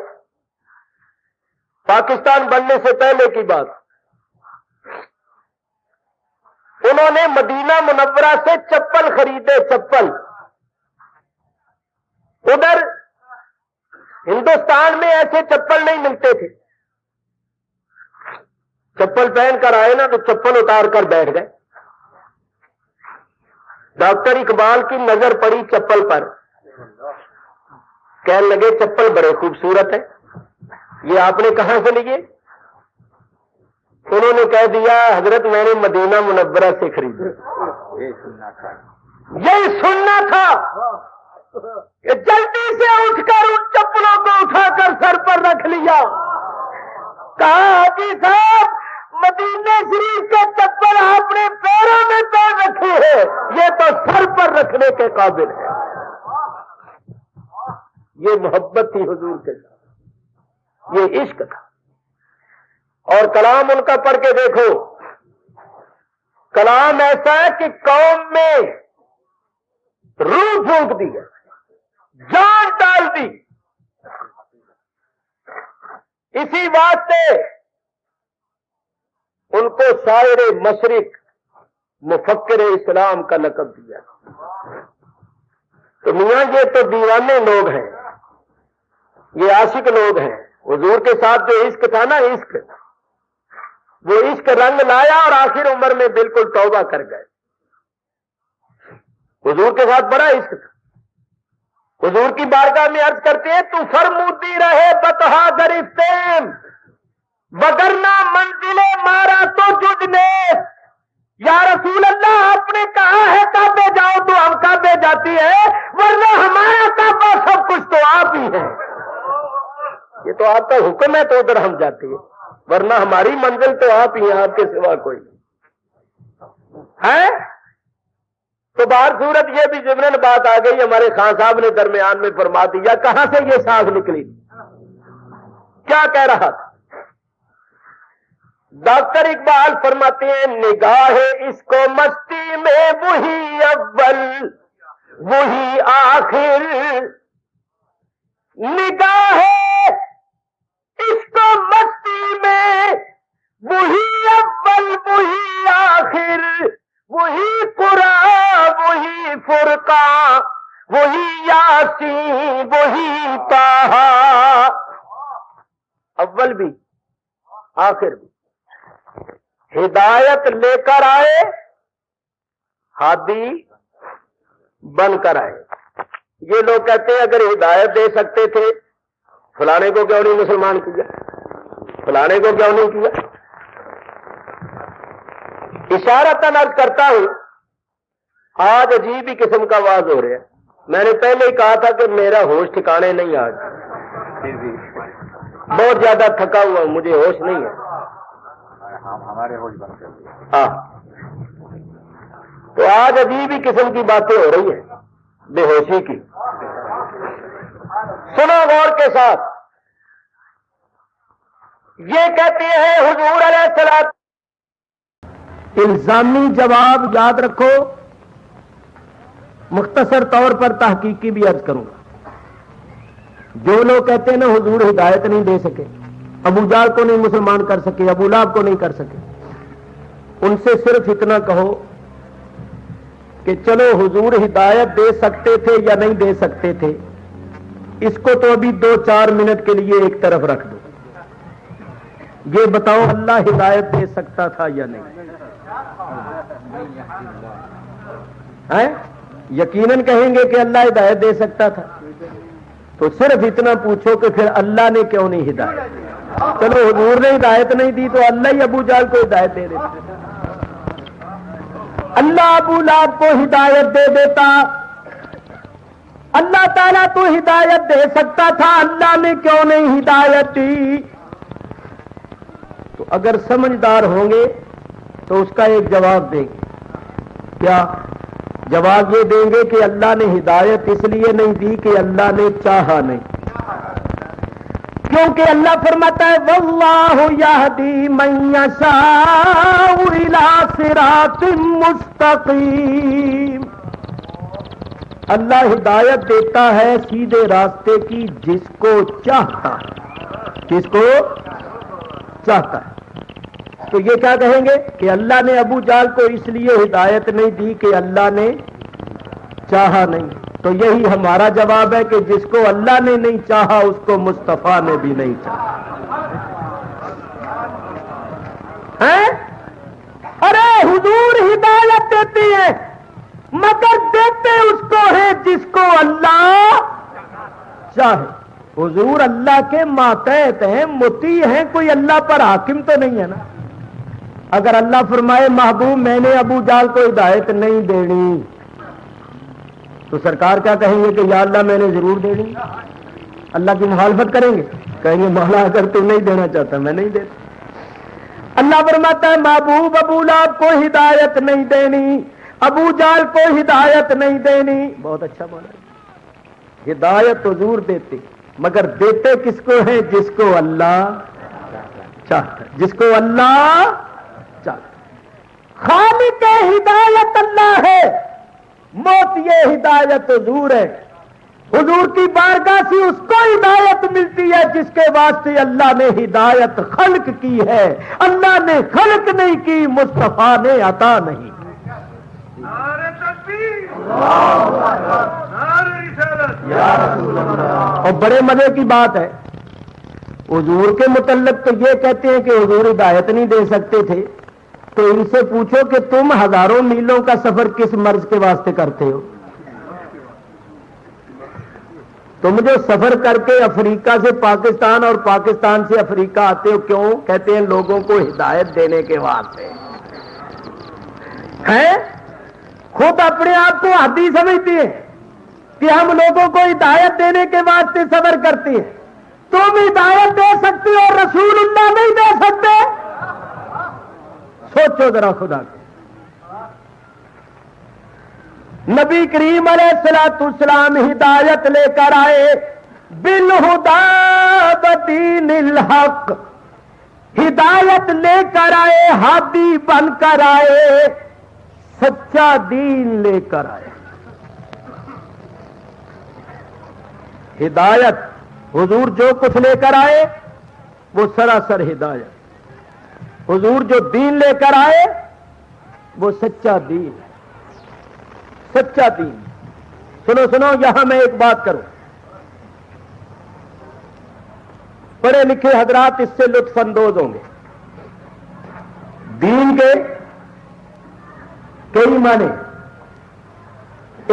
S3: پاکستان بننے سے پہلے کی بات، انہوں نے مدینہ منورہ سے چپل خریدے، چپل ادھر ہندوستان میں ایسے چپل نہیں ملتے تھے، چپل پہن کر آئے نا تو چپل اتار کر بیٹھ گئے۔ ڈاکٹر اقبال کی نظر پڑی چپل پر، کہنے لگے چپل بڑے خوبصورت ہے، یہ آپ نے کہاں سے لیے؟ انہوں نے کہہ دیا حضرت میں نے مدینہ منورہ سے خریدی۔ یہی سننا تھا کہ جلدی سے اٹھ کر ان چپلوں کو اٹھا کر سر پر رکھ لیا، کہا حاجی صاحب مدینہ شریف کے چپل آپ نے پیروں میں پہن رکھی ہے، یہ تو سر پر رکھنے کے قابل ہے۔ یہ محبت تھی حضور کے ساتھ، یہ عشق تھا۔ اور کلام ان کا پڑھ کے دیکھو، کلام ایسا ہے کہ قوم میں روح پھونک دی ہے، جان ڈال دی۔ اسی واسطے ان کو شاعر مشرق، مفکر اسلام کا لقب دیا۔ تو میاں یہ تو دیوانے لوگ ہیں،
S2: یہ عاشق لوگ ہیں. حضور کے ساتھ جو عشق تھا نا، عشق، وہ عشق رنگ لایا اور آخر عمر میں بالکل توبہ کر گئے. حضور کے ساتھ بڑا عشق تھا. حضور کی بارگاہ میں عرض کرتے ہیں تو فرمودی رہے بتہا گرفتیم وگرنہ منزل مارا تو ججنے. یا رسول اللہ، آپ نے کہا ہے کعبے جاؤ تو ہم کعبے جاتی ہے، ورنہ ہمارا کعبہ سب کچھ تو آپ ہی ہے. یہ تو آپ کا حکم ہے تو ادھر ہم جاتے ہیں، ورنہ ہماری منزل تو آپ ہی ہیں، آپ کے سوا کوئی ہے. تو باہر صورت یہ بھی ضمن بات آ گئی. ہمارے خان صاحب نے درمیان میں فرما دیا کہاں سے یہ ساگ نکلی. کیا کہہ رہا تھا؟ ڈاکٹر اقبال فرماتے ہیں نگاہ اس کو مستی میں وہی اول وہی آخر. نگاہ اس کو مستی میں وہی اول وہی آخر، وہی قرآن وہی فرقان وہی یاسین وہی طٰہٰ. اول بھی آخر بھی. ہدایت لے کر آئے، ہادی بن کر آئے. یہ لوگ کہتے ہیں اگر ہدایت دے سکتے تھے فلانے کو کیوں نہیں مسلمان کیا، فلانے کو کیوں نہیں کیا. اشارتاً عرض کرتا ہوں آج عجیب ہی قسم کا واز ہو رہا ہے. میں نے پہلے ہی کہا تھا کہ میرا ہوش ٹھکانے نہیں. آج بہت زیادہ تھکا ہوا ہوں، مجھے ہوش نہیں ہے.
S4: ہمارے ہوش بند کر دیا.
S2: ہاں، تو آج عجیب ہی قسم کی باتیں ہو رہی ہیں بے ہوشی کی. سنو غور کے ساتھ. یہ کہتے ہیں حضور علیہ السلام. الزامی جواب یاد رکھو، مختصر طور پر تحقیقی بھی عرض کروں گا. جو لوگ کہتے ہیں نا حضور ہدایت نہیں دے سکے، ابو جہل کو نہیں مسلمان کر سکے، ابو لہب کو نہیں کر سکے، ان سے صرف اتنا کہو کہ چلو حضور ہدایت دے سکتے تھے یا نہیں دے سکتے تھے، اس کو تو ابھی 2-4 منٹ کے لیے ایک طرف رکھ دو. یہ بتاؤ اللہ ہدایت دے سکتا تھا یا نہیں؟ یقیناً کہیں گے کہ اللہ ہدایت دے سکتا تھا. تو صرف اتنا پوچھو کہ پھر اللہ نے کیوں نہیں ہدایت دی؟ چلو حضور نے ہدایت نہیں دی تو اللہ ہی ابو جہل کو ہدایت دے دیتا. اللہ ابو لہب کو ہدایت دے دیتا. اللہ تعالیٰ تو ہدایت دے سکتا تھا، اللہ نے کیوں نہیں ہدایت دی؟ تو اگر سمجھدار ہوں گے تو اس کا ایک جواب دیں گے. کیا جواب یہ دیں گے کہ اللہ نے ہدایت اس لیے نہیں دی کہ اللہ نے چاہا نہیں، کیونکہ اللہ فرماتا ہے واللہ یہدی من یشاء الی صراط مستقیم. اللہ ہدایت دیتا ہے سیدھے راستے کی جس کو چاہتا ہے، جس کو چاہتا ہے. تو یہ کیا کہیں گے کہ اللہ نے ابو جہل کو اس لیے ہدایت نہیں دی کہ اللہ نے چاہا نہیں. تو یہی ہمارا جواب ہے کہ جس کو اللہ نے نہیں چاہا اس کو مصطفیٰ نے بھی نہیں چاہا. ارے حضور ہدایت دیتی ہے مگر دیتے اس کو ہے جس کو اللہ چاہے. حضور اللہ کے ماتحت ہیں، مطیع ہیں، کوئی اللہ پر حاکم تو نہیں ہے نا. اگر اللہ فرمائے محبوب میں نے ابو جہل کو ہدایت نہیں دینی تو سرکار کیا کہیں گے کہ یا اللہ میں نے ضرور دینی؟ اللہ کی مخالفت کریں گے، کہیں گے مولا اگر تو نہیں دینا چاہتا میں نہیں دیتا. اللہ فرماتا ہے محبوب ابو لہب کو ہدایت نہیں دینی، ابو جہل کو ہدایت نہیں دینی. بہت اچھا بولا. ہدایت حضور دیتے مگر دیتے کس کو ہے؟ جس کو اللہ چاہتا، جس کو اللہ چاہتا. خالق ہدایت اللہ ہے، موت یہ ہدایت حضور ہے. حضور کی بارگاہ سے اس کو ہدایت ملتی ہے جس کے واسطے اللہ نے ہدایت خلق کی ہے. اللہ نے خلق نہیں کی، مصطفیٰ نے عطا نہیں.
S3: اور بڑے مزے کی بات ہے، حضور کے متعلق تو یہ کہتے ہیں کہ حضور ہدایت نہیں دے سکتے تھے، تو ان سے پوچھو کہ تم ہزاروں میلوں کا سفر کس مرض کے واسطے کرتے ہو؟ تم جو سفر کر کے افریقہ سے پاکستان اور پاکستان سے افریقہ آتے ہو، کیوں؟ کہتے ہیں لوگوں کو ہدایت دینے کے واسطے ہے۔ خود اپنے آپ کو حدی سمجھتی ہے کہ ہم لوگوں کو ہدایت دینے کے واسطے سفر کرتے ہیں۔ تم ہدایت دے سکتے ہو، رسول اللہ نہیں دے سکتے؟ سوچو ذرا خدا کے۔ نبی کریم علیہ الصلوۃ والسلام ہدایت لے کر آئے، بالہدی ودین الحق، ہدایت لے کر آئے، ہادی بن کر آئے، سچا دین لے کر آئے۔ ہدایت حضور جو کچھ لے کر آئے وہ سراسر ہدایت، حضور جو دین لے کر آئے وہ سچا دین، سچا دین۔ سنو سنو، یہاں میں ایک بات کروں، پڑھے لکھے حضرات اس سے لطف اندوز ہوں گے۔ دین کے کئی معنی،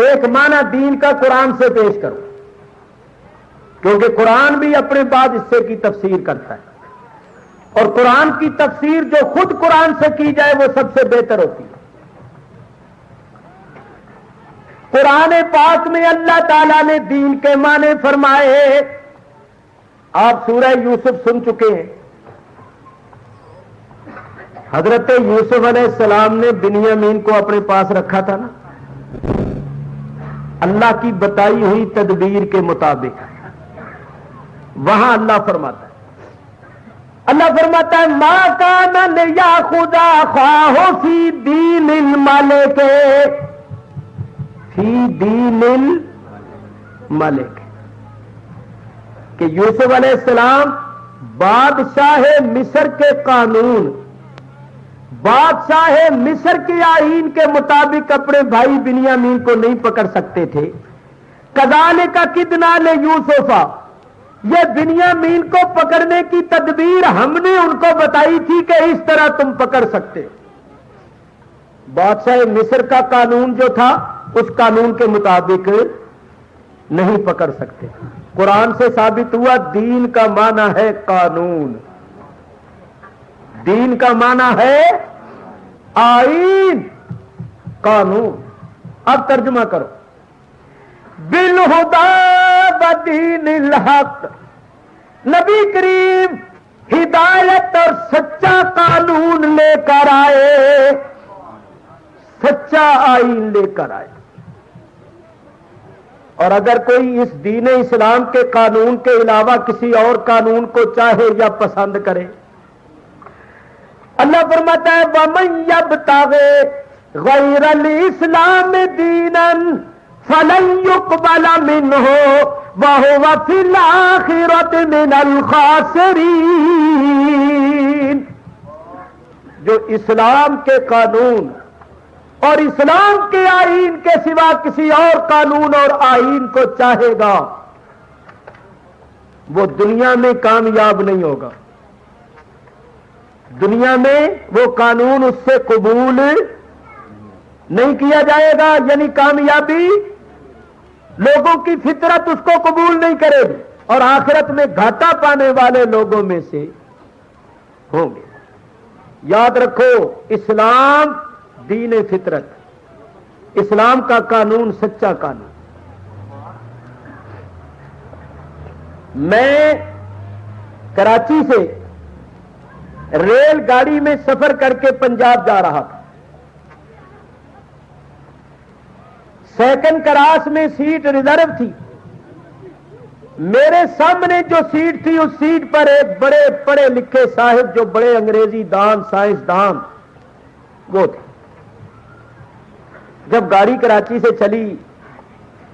S3: ایک معنی دین کا قرآن سے پیش کرو، کیونکہ قرآن بھی اپنے بعد حصے کی تفسیر کرتا ہے، اور قرآن کی تفسیر جو خود قرآن سے کی جائے وہ سب سے بہتر ہوتی ہے۔ قرآن پاک میں اللہ تعالیٰ نے دین کے معنی فرمائے۔ آپ سورہ یوسف سن چکے ہیں، حضرت یوسف علیہ السلام نے بنیامین کو اپنے پاس رکھا تھا نا، اللہ کی بتائی ہوئی تدبیر کے مطابق۔ وہاں اللہ فرماتا ہے ما کان لیاخذ اخاہ فی دین الملک، فی دین الملک، کہ یوسف علیہ السلام بادشاہ مصر کے قانون، بادشاہ مصر کے آئین کے مطابق اپنے بھائی بنیامین کو نہیں پکڑ سکتے تھے۔ کذالک کدنا لیوسف، یہ بنیامین کو پکڑنے کی تدبیر ہم نے ان کو بتائی تھی کہ اس طرح تم پکڑ سکتے۔ بادشاہ مصر کا قانون جو تھا اس قانون کے مطابق نہیں پکڑ سکتے۔ قرآن سے ثابت ہوا دین کا معنی ہے قانون، دین کا معنی ہے آئین، قانون۔ اب ترجمہ کرو، بالہدی ودین الحق، نبی کریم ہدایت اور سچا قانون لے کر آئے، سچا آئین لے کر آئے۔ اور اگر کوئی اس دین اسلام کے قانون کے علاوہ کسی اور قانون کو چاہے یا پسند کرے، اللہ فرماتا ہے وَمَن يَبْتَغِ غَيْرَ الْإِسْلَامِ دِينًا فَلَن يُقْبَلَ مِنْهُ وَهُوَ فِي الْآخِرَةِ مِنَ الْخَاسِرِينَ۔ جو اسلام کے قانون اور اسلام کے آئین کے سوا کسی اور قانون اور آئین کو چاہے گا وہ دنیا میں کامیاب نہیں ہوگا، دنیا میں وہ قانون اس سے قبول نہیں کیا جائے گا، یعنی کامیابی لوگوں کی فطرت اس کو قبول نہیں کرے گی، اور آخرت میں گھاٹا پانے والے لوگوں میں سے ہوں گے۔ یاد رکھو، اسلام دین فطرت، اسلام کا قانون سچا قانون۔ میں کراچی سے ریل گاڑی میں سفر کر کے پنجاب جا رہا تھا، سیکنڈ کلاس میں سیٹ ریزرو تھی، میرے سامنے جو سیٹ تھی اس سیٹ پر ایک بڑے پڑھے لکھے صاحب جو بڑے انگریزی دان سائنسدان وہ تھے۔ جب گاڑی کراچی سے چلی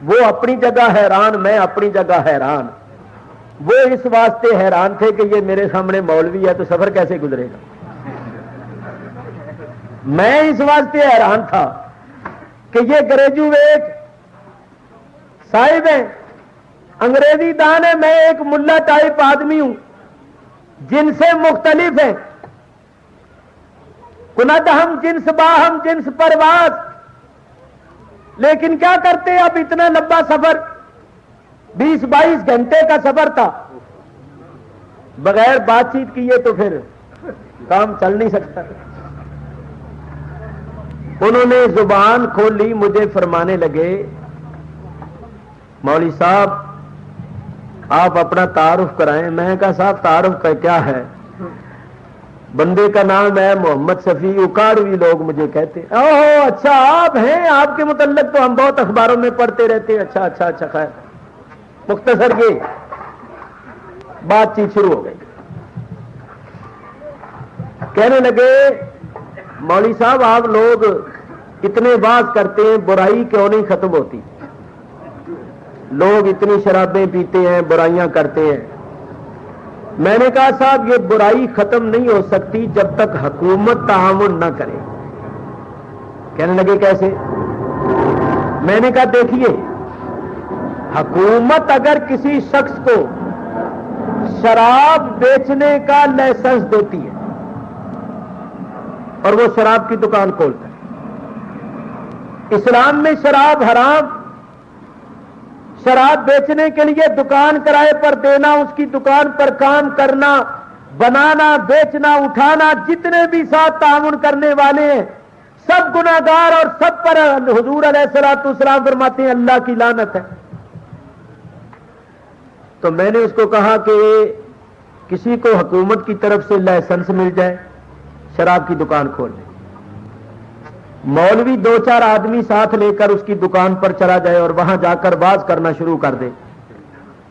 S3: وہ اپنی جگہ حیران، میں اپنی جگہ حیران۔ وہ اس واسطے حیران تھے کہ یہ میرے سامنے مولوی ہے تو سفر کیسے گزرے گا، میں اس واسطے حیران تھا کہ یہ گریجویٹ صاحب ہیں، انگریزی دان ہے، میں ایک ملا ٹائپ آدمی ہوں، جن سے مختلف ہیں، کنت ہم جنس باہم جنس پرواز، لیکن کیا کرتے اب اتنا لمبا سفر 20-22 گھنٹے کا سفر تھا، بغیر بات چیت کیے تو پھر کام چل نہیں سکتا۔ انہوں نے زبان کھولی، مجھے فرمانے لگے مولوی صاحب آپ اپنا تعارف کرائیں۔ میں نے کہا صاحب تعارف کا کیا ہے؟ بندے کا نام ہے محمد شفیع اکاڑوی، لوگ مجھے کہتے ہیں۔ اوہ اچھا آپ ہیں، آپ کے متعلق تو ہم بہت اخباروں میں پڑھتے رہتے ہیں۔ اچھا اچھا اچھا، خیر، مختصر یہ بات چیت شروع ہو گئی۔ کہنے لگے مولوی صاحب آپ لوگ اتنے باز کرتے ہیں، برائی کیوں نہیں ختم ہوتی؟ لوگ اتنی شرابیں پیتے ہیں، برائیاں کرتے ہیں۔ میں نے کہا صاحب یہ برائی ختم نہیں ہو سکتی جب تک حکومت تعاون نہ کرے۔ کہنے لگے کیسے؟ میں نے کہا دیکھیے، حکومت اگر کسی شخص کو شراب بیچنے کا لائسنس دیتی ہے اور وہ شراب کی دکان کھولتا ہے، اسلام میں شراب حرام، شراب بیچنے کے لیے دکان کرائے پر دینا، اس کی دکان پر کام کرنا، بنانا، بیچنا، اٹھانا، جتنے بھی ساتھ تعاون کرنے والے ہیں سب گناہگار، اور سب پر حضور علیہ الصلوۃ والسلام فرماتے ہیں اللہ کی لعنت ہے۔ تو میں نے اس کو کہا کہ کسی کو حکومت کی طرف سے لائسنس مل جائے شراب کی دکان کھولنے، مولوی 2-4 آدمی ساتھ لے کر اس کی دکان پر چلا جائے اور وہاں جا کر باز کرنا شروع کر دے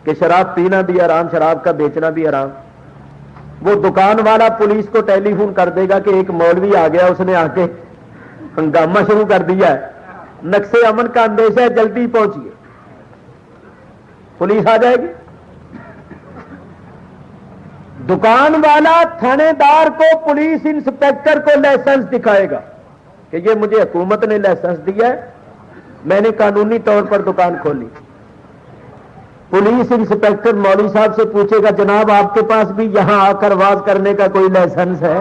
S3: کہ شراب پینا بھی حرام، شراب کا بیچنا بھی حرام۔ وہ دکان والا پولیس کو ٹیلی فون کر دے گا کہ ایک مولوی آ گیا، اس نے آ کے ہنگامہ شروع کر دیا ہے، نقصے امن کا اندیشہ ہے، جلدی پہنچیے۔ پولیس آ جائے گی، دکان والا تھانے دار کو، پولیس انسپیکٹر کو لائسنس دکھائے گا کہ یہ مجھے حکومت نے لائسنس دیا ہے، میں نے قانونی طور پر دکان کھولی۔ پولیس انسپیکٹر مولوی صاحب سے پوچھے گا جناب آپ کے پاس بھی یہاں آ کر واز کرنے کا کوئی لائسنس ہے؟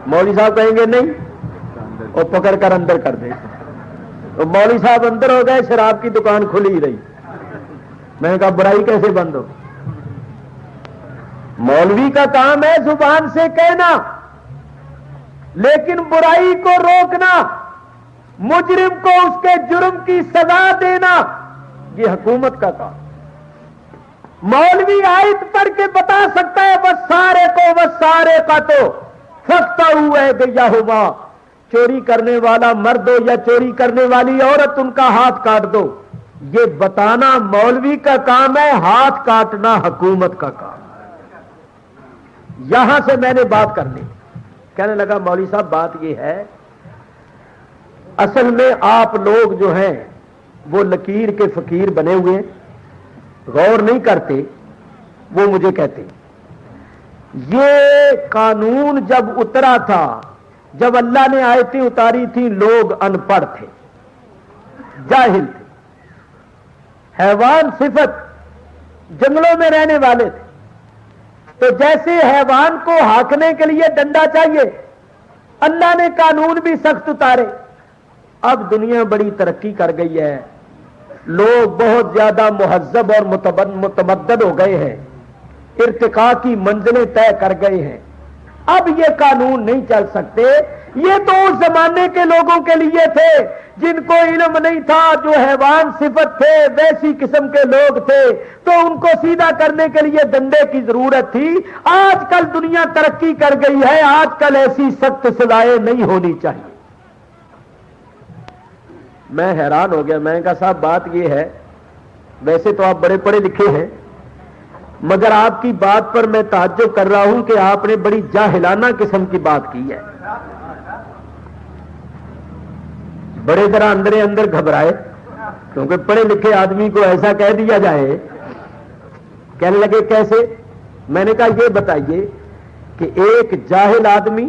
S3: مولوی صاحب کہیں گے نہیں، اور پکڑ کر اندر کر دے۔ تو مولوی صاحب اندر ہو گئے، شراب کی دکان کھلی رہی۔ میں نے کہا برائی کیسے بند ہو؟ مولوی کا کام ہے زبان سے کہنا، لیکن برائی کو روکنا، مجرم کو اس کے جرم کی سزا دینا، یہ حکومت کا کام۔ مولوی آیت پڑھ کے بتا سکتا ہے بس سارے کو بس سارے کا تو فختا ہوا ہے گیا ہوا، چوری کرنے والا مرد ہو یا چوری کرنے والی عورت، ان کا ہاتھ کاٹ دو، یہ بتانا مولوی کا کام ہے، ہاتھ کاٹنا حکومت کا کام۔ یہاں سے میں نے بات کرنی، کہنے لگا مولوی صاحب بات یہ ہے، اصل میں آپ لوگ جو ہیں وہ لکیر کے فقیر بنے ہوئے ہیں، غور نہیں کرتے۔ وہ مجھے کہتے یہ قانون جب اترا تھا، جب اللہ نے آیتیں اتاری تھیں، لوگ ان پڑھ تھے، جاہل تھے، حیوان صفت، جنگلوں میں رہنے والے تھے، تو جیسے حیوان کو ہانکنے کے لیے ڈنڈا چاہیے، اللہ نے قانون بھی سخت اتارے۔ اب دنیا بڑی ترقی کر گئی ہے، لوگ بہت زیادہ مہذب اور متمدن ہو گئے ہیں، ارتقاء کی منزلیں طے کر گئے ہیں، اب یہ قانون نہیں چل سکتے۔ یہ تو اس زمانے کے لوگوں کے لیے تھے جن کو علم نہیں تھا، جو حیوان صفت تھے، ویسی قسم کے لوگ تھے، تو ان کو سیدھا کرنے کے لیے ڈنڈے کی ضرورت تھی۔ آج کل دنیا ترقی کر گئی ہے، آج کل ایسی سخت سزائیں نہیں ہونی چاہیے۔ میں حیران ہو گیا، میں نے کہا صاحب بات یہ ہے، ویسے تو آپ بڑے پڑھے لکھے ہیں، مگر آپ کی بات پر میں تعجب کر رہا ہوں کہ آپ نے بڑی جاہلانہ قسم کی بات کی ہے۔ بڑے ذرا اندر گھبرائے، کیونکہ پڑھے لکھے آدمی کو ایسا کہہ دیا جائے۔ کہنے لگے کیسے؟ میں نے کہا یہ بتائیے کہ ایک جاہل آدمی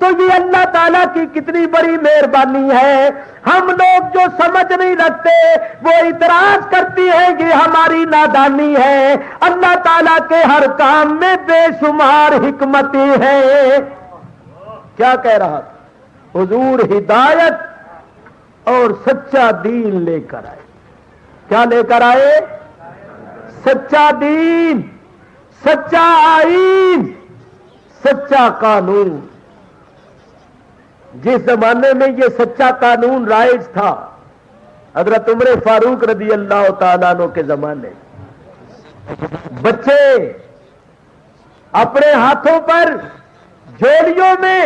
S3: تو یہ اللہ تعالیٰ کی کتنی بڑی مہربانی ہے. ہم لوگ جو سمجھ نہیں رکھتے وہ اعتراض کرتی ہیں کہ ہماری نادانی ہے. اللہ تعالیٰ کے ہر کام میں بے شمار حکمتیں ہیں. کیا کہہ رہا تھا؟ حضور ہدایت اور سچا دین لے کر آئے. کیا لے کر آئے؟ سچا دین، سچا آئین، سچا قانون. جس زمانے میں یہ سچا قانون رائج تھا حضرت عمر فاروق رضی اللہ تعالیٰ عنہ کے زمانے، بچے اپنے ہاتھوں پر جھولیوں میں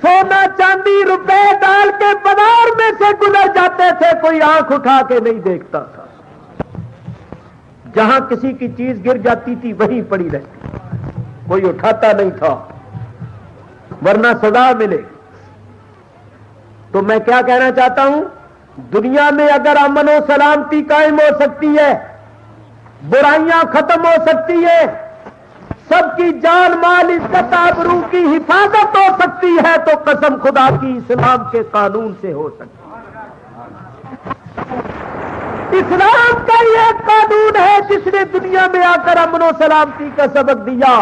S3: سونا چاندی روپے ڈال کے بازار میں سے گزر جاتے تھے، کوئی آنکھ اٹھا کے نہیں دیکھتا تھا. جہاں کسی کی چیز گر جاتی تھی وہیں پڑی رہتی، کوئی اٹھاتا نہیں تھا ورنہ سزا ملے. تو میں کیا کہنا چاہتا ہوں، دنیا میں اگر امن و سلامتی قائم ہو سکتی ہے، برائیاں ختم ہو سکتی ہے، سب کی جان مال عزت آبرو کی حفاظت ہو سکتی ہے، تو قسم خدا کی اسلام کے قانون سے ہو سکتی ہے. اسلام کا یہ قانون ہے جس نے دنیا میں آ کر امن و سلامتی کا سبق دیا.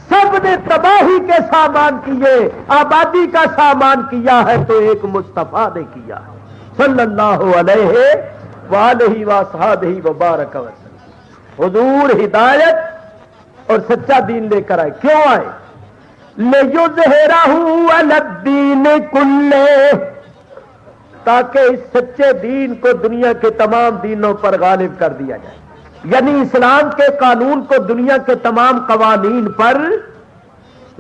S3: سب نے تباہی کے سامان کیے، آبادی کا سامان کیا ہے تو ایک مصطفیٰ نے کیا ہے صلی اللہ علیہ وآلہ وصحبہ وبارک وسلم. حضور ہدایت اور سچا دین لے کر آئے. کیوں آئے؟ لِیُظْہِرَهُ عَلَى الدِّینِ کُلِّهِ، تاکہ اس سچے دین کو دنیا کے تمام دینوں پر غالب کر دیا جائے. یعنی اسلام کے قانون کو دنیا کے تمام قوانین پر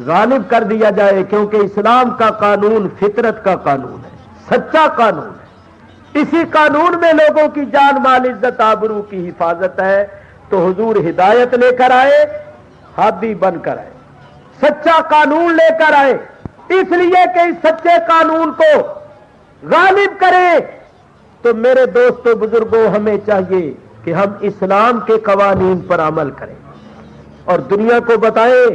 S3: غالب کر دیا جائے، کیونکہ اسلام کا قانون فطرت کا قانون ہے، سچا قانون ہے. اسی قانون میں لوگوں کی جان مال عزت آبرو کی حفاظت ہے. تو حضور ہدایت لے کر آئے، ہادی بن کر آئے، سچا قانون لے کر آئے، اس لیے کہ اس سچے قانون کو غالب کرے. تو میرے دوستو بزرگوں، ہمیں چاہیے کہ ہم اسلام کے قوانین پر عمل کریں اور دنیا کو بتائیں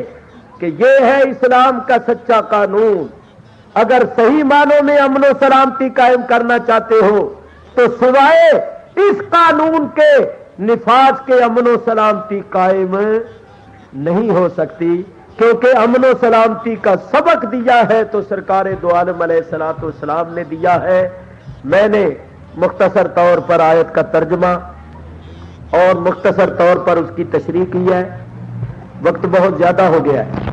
S3: کہ یہ ہے اسلام کا سچا قانون. اگر صحیح معنوں میں امن و سلامتی قائم کرنا چاہتے ہو تو سوائے اس قانون کے نفاذ کے امن و سلامتی قائم نہیں ہو سکتی، کیونکہ امن و سلامتی کا سبق دیا ہے تو سرکار دو عالم علیہ الصلوۃ والسلام نے دیا ہے. میں نے مختصر طور پر آیت کا ترجمہ اور مختصر طور پر اس کی تشریح کی ہے. وقت بہت زیادہ ہو گیا ہے،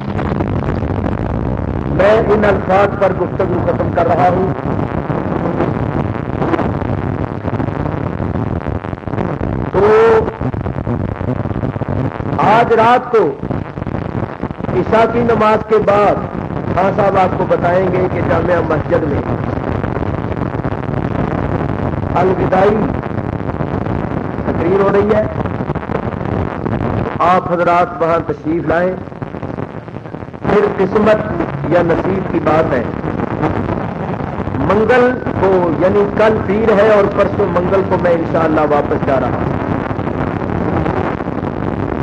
S3: میں ان الفاظ پر گفتگو ختم کر رہا ہوں. تو آج رات کو عشاء کی نماز کے بعد خان صاحب آپ کو بتائیں گے کہ جامعہ مسجد میں الوداعی تقریر ہو رہی ہے. آپ حضرات وہاں تشریف لائیں. پھر قسمت یا نصیب کی بات ہے. منگل کو یعنی کل پیر ہے اور پرسوں منگل کو میں انشاءاللہ واپس جا رہا ہوں.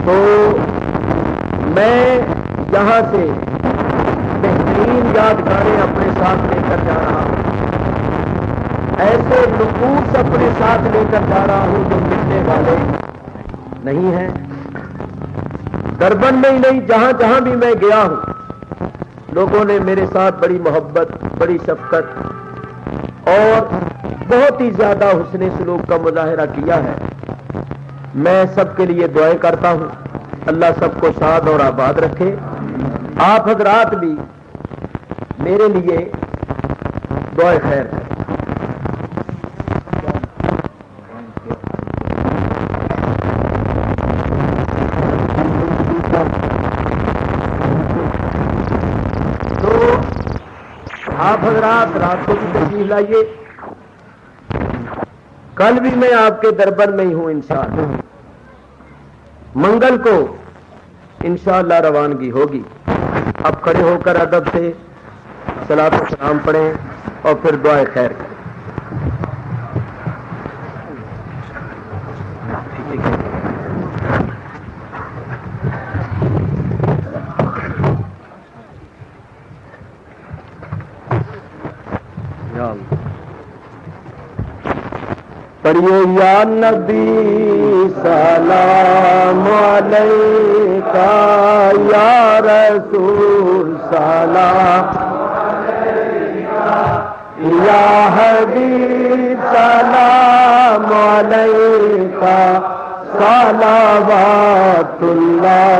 S3: تو میں یہاں سے بہترین یادگاریں اپنے ساتھ لے کر جا رہا ہوں. ایسے نفوس اپنے ساتھ لے کر جا رہا ہوں جو ملنے والے نہیں ہیں. دربن میں ہی نہیں، جہاں جہاں بھی میں گیا ہوں لوگوں نے میرے ساتھ بڑی محبت، بڑی شفقت اور بہت ہی زیادہ حسن سلوک کا مظاہرہ کیا ہے. میں سب کے لیے دعائیں کرتا ہوں، اللہ سب کو شاد اور آباد رکھے. آپ حضرات بھی میرے لیے دعائیں خیر کریں. تو آپ حضرات رات کو بھی تشریف لائیے. کل بھی میں آپ کے دربار میں ہی ہوں انشاءاللہ. منگل کو انشاءاللہ روانگی ہوگی. اب کھڑے ہو کر ادب سے صلاۃ و سلام پڑھیں اور پھر دعائیں خیر کریں. پڑھیے یا نبی سلام علیکہ، یا رسول سلام علیکہ، یا حبیب سلام علیکہ، صلوات اللہ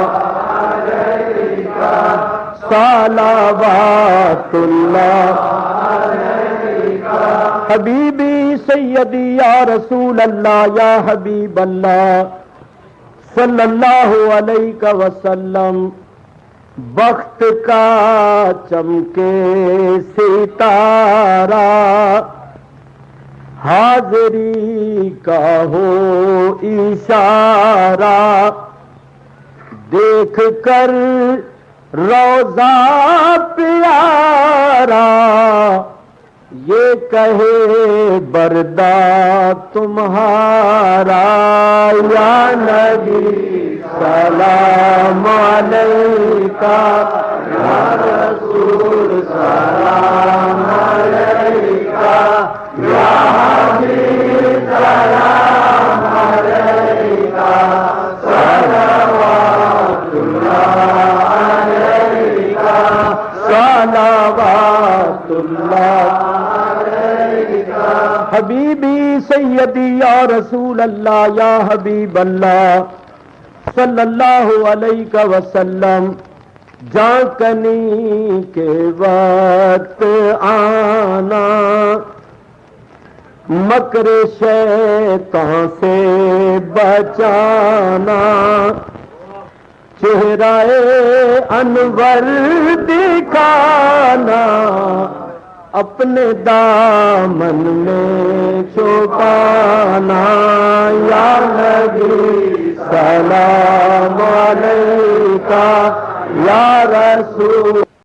S3: علیکہ، صلوات اللہ علیکہ، حبیبی سیدی یا رسول اللہ یا حبیب اللہ صلی اللہ علیہ وسلم، وقت کا چمکے ستارہ، حاضری کا ہو اشارہ، دیکھ کر روضہ پیارا، یہ کہے بردہ تمہارا، یا نبی سلام علیکہ، یا رسول سلام علیکہ، یا حبیب سلام علیکہ، صلوات اللہ علیکہ، صلوات اللہ علیکہ، حبیبی سیدی یا رسول اللہ یا حبیب اللہ صلی اللہ علیہ وسلم، جانکنی کے وقت آنا، مکر شیطان سے بچانا، چہرہ انور دکھانا، اپنے دامن میں چھپانا، یا نبی سلام علیکہ، یا رسول